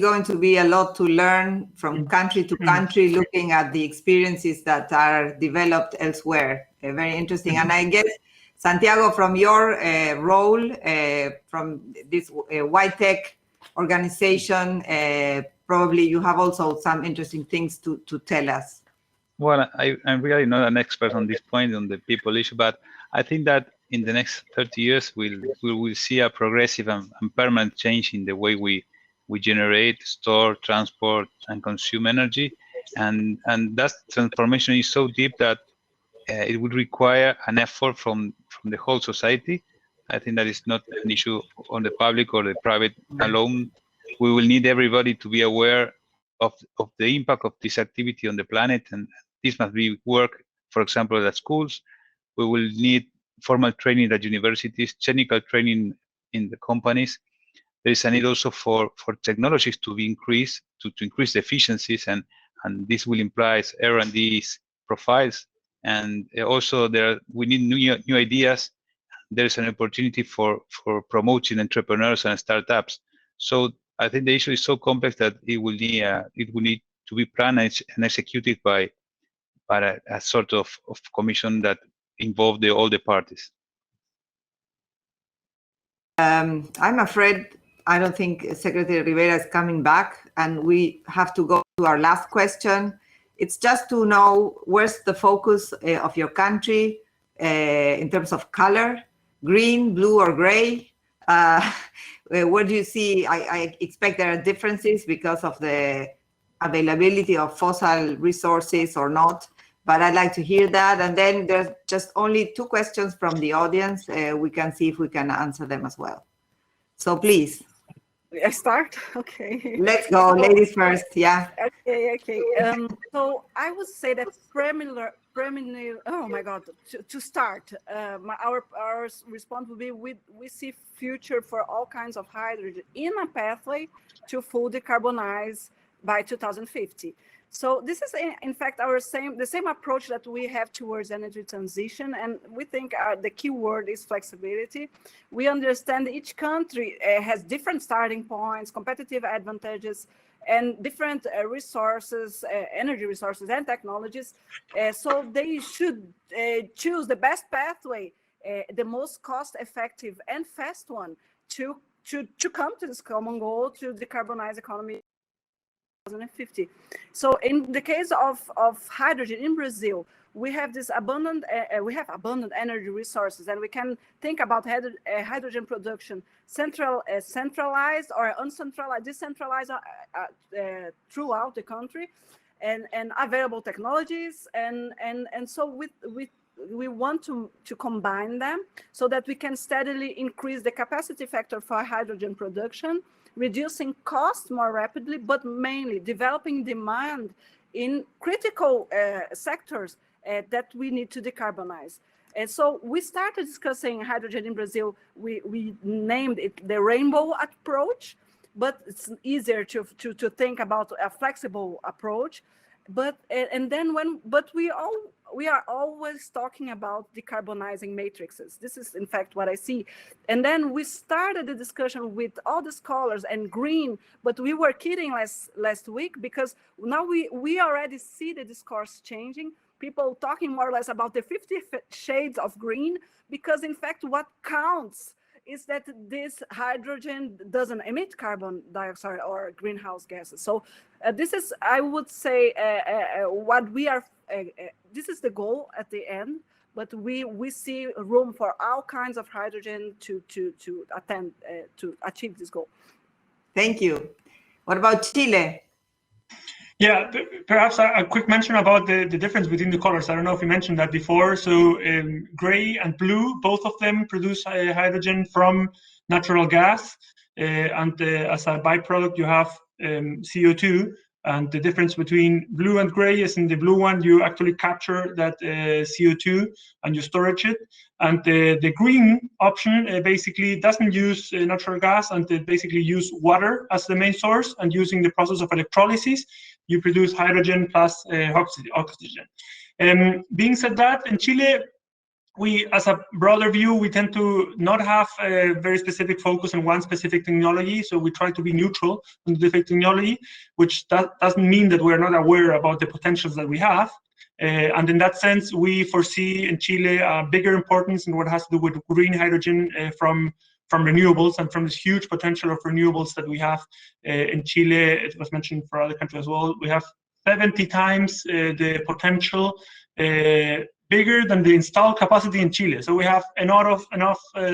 Speaker 5: Going to be a lot to learn from country to country, looking at the experiences that are developed elsewhere. Very interesting. And I guess, Santiago, from your role from this White Tech organization, probably you have also some interesting things to tell us.
Speaker 9: Well, I'm really not an expert on this point, on the people issue, but I think that in the next 30 years, we will see a progressive and permanent change in the way we generate, store, transport, and consume energy. And that transformation is so deep that it would require an effort from the whole society. I think that is not an issue on the public or the private alone. We will need everybody to be aware of the impact of this activity on the planet, and this must be work, for example, at schools. We will need formal training at universities, technical training in the companies. There is a need also for technologies to be increased, to increase the efficiencies, and this will imply R&D profiles. And also we need new ideas. There is an opportunity for promoting entrepreneurs and startups. So I think the issue is so complex that it will need to be planned and executed by a sort of commission that involve all the parties.
Speaker 5: I'm afraid I don't think Secretary Rivera is coming back, and we have to go to our last question. It's just to know where's the focus of your country in terms of color, green, blue, or gray. What do you see? I expect there are differences because of the availability of fossil resources or not, but I'd like to hear that. And then there's just only 2 questions from the audience. We can see if we can answer them as well. So please.
Speaker 7: I start? Okay.
Speaker 5: Let's go, ladies first, yeah.
Speaker 7: Okay. So I would say that oh my God, to start, our response would be we see future for all kinds of hydrogen in a pathway to full decarbonize by 2050. So this is in fact the same approach that we have towards energy transition, and we think the key word is flexibility. We understand each country has different starting points, competitive advantages, and different resources, energy resources and technologies. So they should choose the best pathway, the most cost-effective and fast one to come to this common goal to decarbonize economy 2050. So in the case of hydrogen in Brazil, we have this abundant energy resources, and we can think about hydrogen production centralized or uncentralized, decentralized throughout the country, and available technologies, and so we want to combine them so that we can steadily increase the capacity factor for hydrogen production, reducing costs more rapidly, but mainly developing demand in critical sectors that we need to decarbonize. And so we started discussing hydrogen in Brazil. We named it the rainbow approach, but it's easier to think about a flexible approach. But we are always talking about decarbonizing matrices. This is in fact what I see. And then we started the discussion with all the scholars and green, but we were kidding last week, because now we already see the discourse changing. People talking more or less about the 50 shades of green, because in fact what counts is that this hydrogen doesn't emit carbon dioxide or greenhouse gases. So this is, I would say, what we are, this is the goal at the end, but we see room for all kinds of hydrogen to achieve this goal.
Speaker 5: Thank you. What about Chile?
Speaker 8: Yeah, perhaps a quick mention about the difference between the colors. I don't know if you mentioned that before. So gray and blue, both of them produce hydrogen from natural gas. And as a byproduct, you have CO2. And the difference between blue and gray is in the blue one, you actually capture that CO2 and you storage it. And the green option basically doesn't use natural gas, and they basically use water as the main source, and using the process of electrolysis, you produce hydrogen plus oxygen. Being said that, in Chile, we, as a broader view, we tend to not have a very specific focus on one specific technology. So we try to be neutral on the different technology, which doesn't mean that we're not aware about the potentials that we have. And in that sense, we foresee in Chile a bigger importance in what has to do with green hydrogen from renewables, and from this huge potential of renewables that we have in Chile. It was mentioned for other countries as well. We have 70 times the potential bigger than the installed capacity in Chile. So we have enough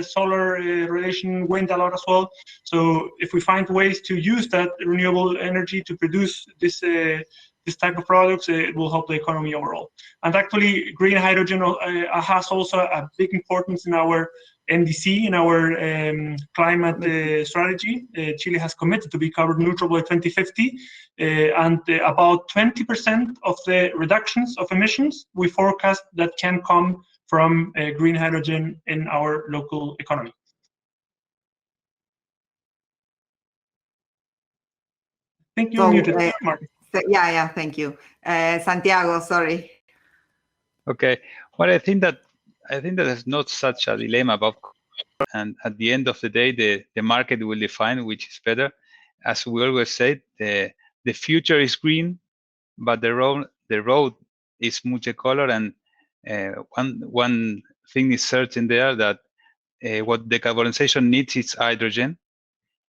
Speaker 8: solar relation, wind a lot as well. So if we find ways to use that renewable energy to produce this type of products, it will help the economy overall. And actually, green hydrogen has also a big importance in our NDC, in our climate strategy. Chile has committed to be carbon neutral by 2050, and about 20% of the reductions of emissions we forecast that can come from green hydrogen in our local economy. I think you're muted, Martin.
Speaker 5: Yeah, thank you. Santiago, sorry.
Speaker 9: Okay, well, I think that there's not such a dilemma about, and at the end of the day, the market will define which is better. As we always say, the future is green, but the road is multicolor. And one thing is certain there, that what decarbonization needs is hydrogen,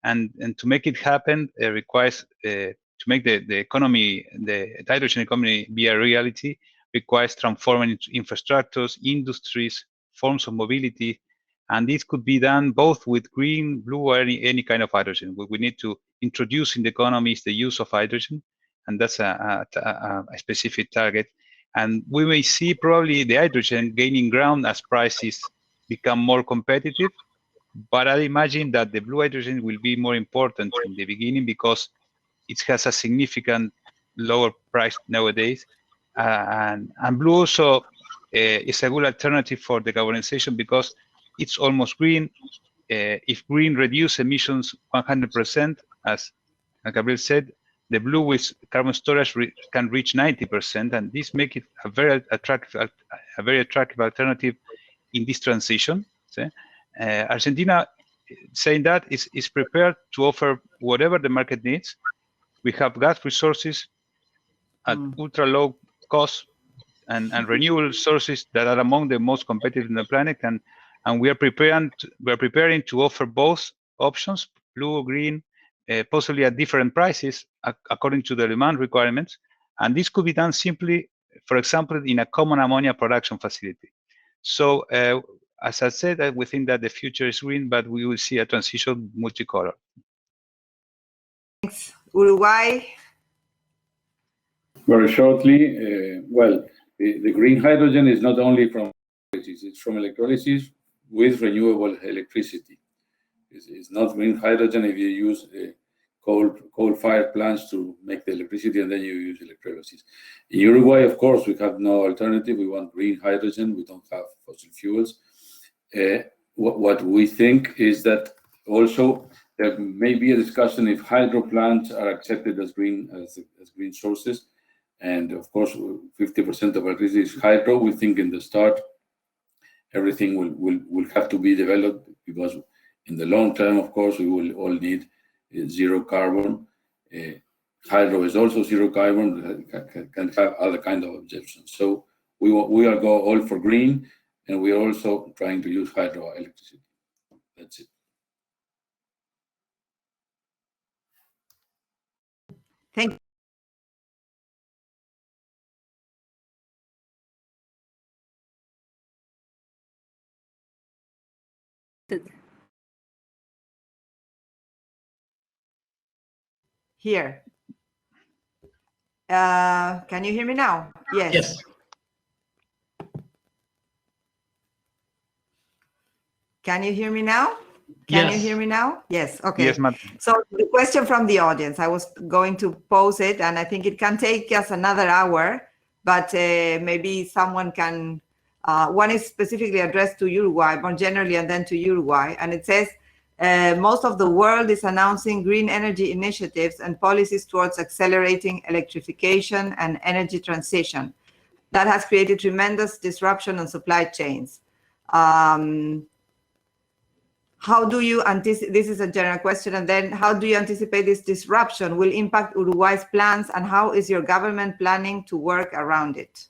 Speaker 9: and to make it happen, it requires to make the economy, the hydrogen economy, be a reality, requires transforming infrastructures, industries, forms of mobility, and this could be done both with green, blue, or any kind of hydrogen. We need to introduce in the economies the use of hydrogen, and that's a specific target. And we may see probably the hydrogen gaining ground as prices become more competitive. But I imagine that the blue hydrogen will be more important in the beginning because it has a significant lower price nowadays. And blue also is a good alternative for decarbonization because it's almost green. If green reduce emissions 100%, as Gabriel said, the blue with carbon storage can reach 90%, and this makes it a very attractive alternative in this transition. Argentina, saying that, is prepared to offer whatever the market needs. We have gas resources at ultra low cost and renewable sources that are among the most competitive in the planet, and we are preparing to offer both options, blue or green, possibly at different prices according to the demand requirements. And this could be done simply, for example, in a common ammonia production facility. So as I said, we think that the future is green, but we will see a transition multicolor.
Speaker 5: Thanks. Uruguay.
Speaker 10: Very shortly, well, the green hydrogen is not only from electrolysis, it's from electrolysis with renewable electricity. It's not green hydrogen if you use coal-fired plants to make the electricity and then you use electrolysis. In Uruguay, of course, we have no alternative. We want green hydrogen. We don't have fossil fuels. What we think is that also there may be a discussion if hydro plants are accepted as green sources. And of course, 50% of electricity is hydro. We think in the start, everything will have to be developed because in the long term, of course, we will all need zero carbon. Hydro is also zero carbon, can have other kind of objections. So we will go all for green, and we are also trying to use hydroelectricity. That's it.
Speaker 5: Thank you. Here. Can you hear me now? Yes.
Speaker 1: Yes.
Speaker 5: Can you hear me now? Can you hear me now? Yes. Okay.
Speaker 9: Yes, ma'am.
Speaker 5: So the question from the audience, I was going to pose it, and I think it can take us another hour, but maybe someone can. One is specifically addressed to Uruguay, more generally, and then to Uruguay. And it says, most of the world is announcing green energy initiatives and policies towards accelerating electrification and energy transition. That has created tremendous disruption on supply chains. How do you anticipate, this is a general question, and then how do you anticipate this disruption will impact Uruguay's plans, and how is your government planning to work around it?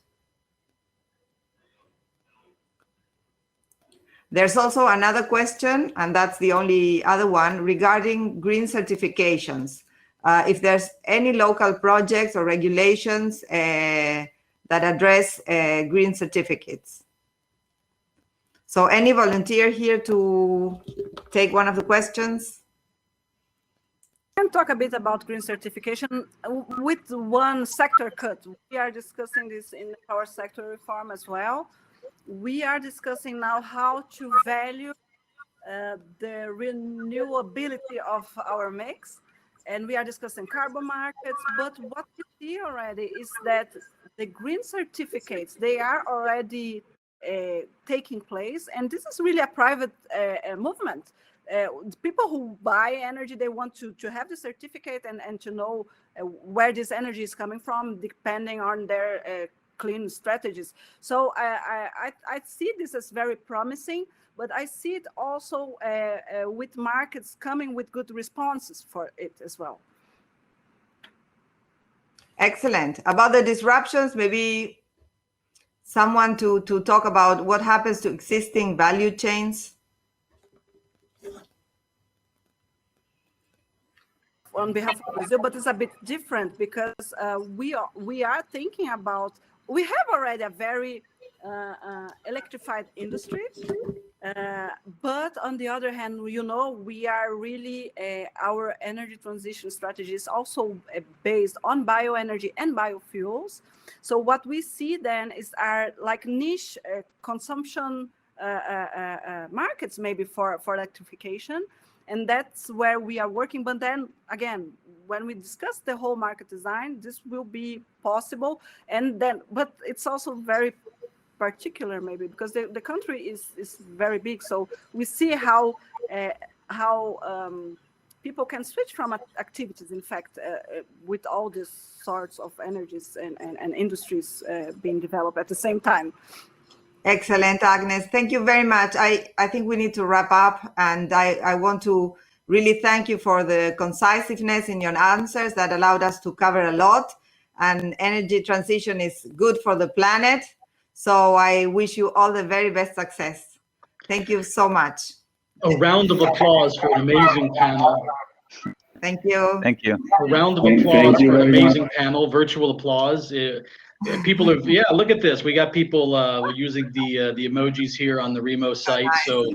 Speaker 5: There's also another question, and that's the only other one, regarding green certifications. If there's any local projects or regulations that address green certificates. So any volunteer here to take one of the questions?
Speaker 7: I can talk a bit about green certification with one sector cut. We are discussing this in the power sector reform as well. We are discussing now how to value the renewability of our mix. And we are discussing carbon markets, but what we see already is that the green certificates, they are already taking place, and this is really a private movement. People who buy energy, they want to have the certificate and to know where this energy is coming from, depending on their clean strategies. So I see this as very promising, but I see it also with markets coming with good responses for it as well.
Speaker 5: Excellent. About the disruptions, maybe someone to talk about what happens to existing value chains.
Speaker 7: On behalf of Brazil, but it's a bit different because we are thinking about, we have already a very electrified industry, But on the other hand, you know, we are really, our energy transition strategy is also based on bioenergy and biofuels. So what we see then is our like niche consumption markets maybe for electrification. And that's where we are working. But then again, when we discuss the whole market design, this will be possible. And then, but it's also very particular maybe because the country is very big. So we see how people can switch from activities, in fact, with all these sorts of energies and industries being developed at the same time.
Speaker 5: Excellent, Agnes. Thank you very much. I think we need to wrap up, and I want to really thank you for the concisiveness in your answers that allowed us to cover a lot. And energy transition is good for the planet. So I wish you all the very best success. Thank you so much.
Speaker 1: A round of applause for an amazing panel.
Speaker 5: Thank you.
Speaker 9: Thank you.
Speaker 1: A round of applause for an amazing panel, virtual applause. People are, yeah, look at this. We got people using the emojis here on the Remo site. So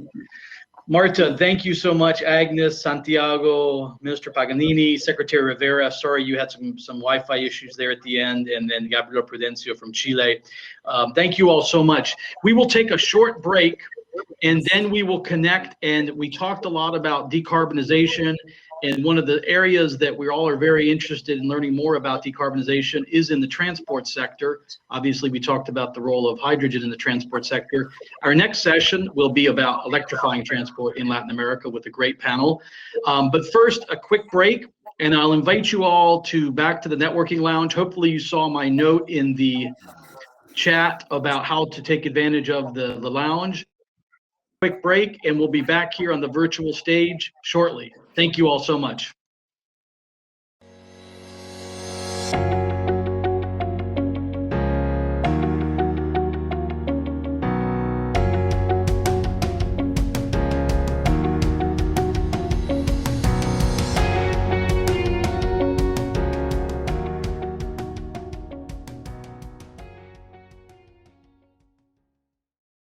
Speaker 1: Marta, thank you so much. Agnes, Santiago, Minister Paganini, Secretary Rivera. Sorry you had some Wi-Fi issues there at the end, and then Gabriel Prudencio from Chile. Thank you all so much. We will take a short break, and then we will connect. And we talked a lot about decarbonization. And one of the areas that we all are very interested in learning more about decarbonization is in the transport sector. Obviously, we talked about the role of hydrogen in the transport sector. Our next session will be about electrifying transport in Latin America with a great panel. But first, a quick break, and I'll invite you all back to the networking lounge. Hopefully you saw my note in the chat about how to take advantage of the lounge. Quick break, and we'll be back here on the virtual stage shortly. Thank you all so much.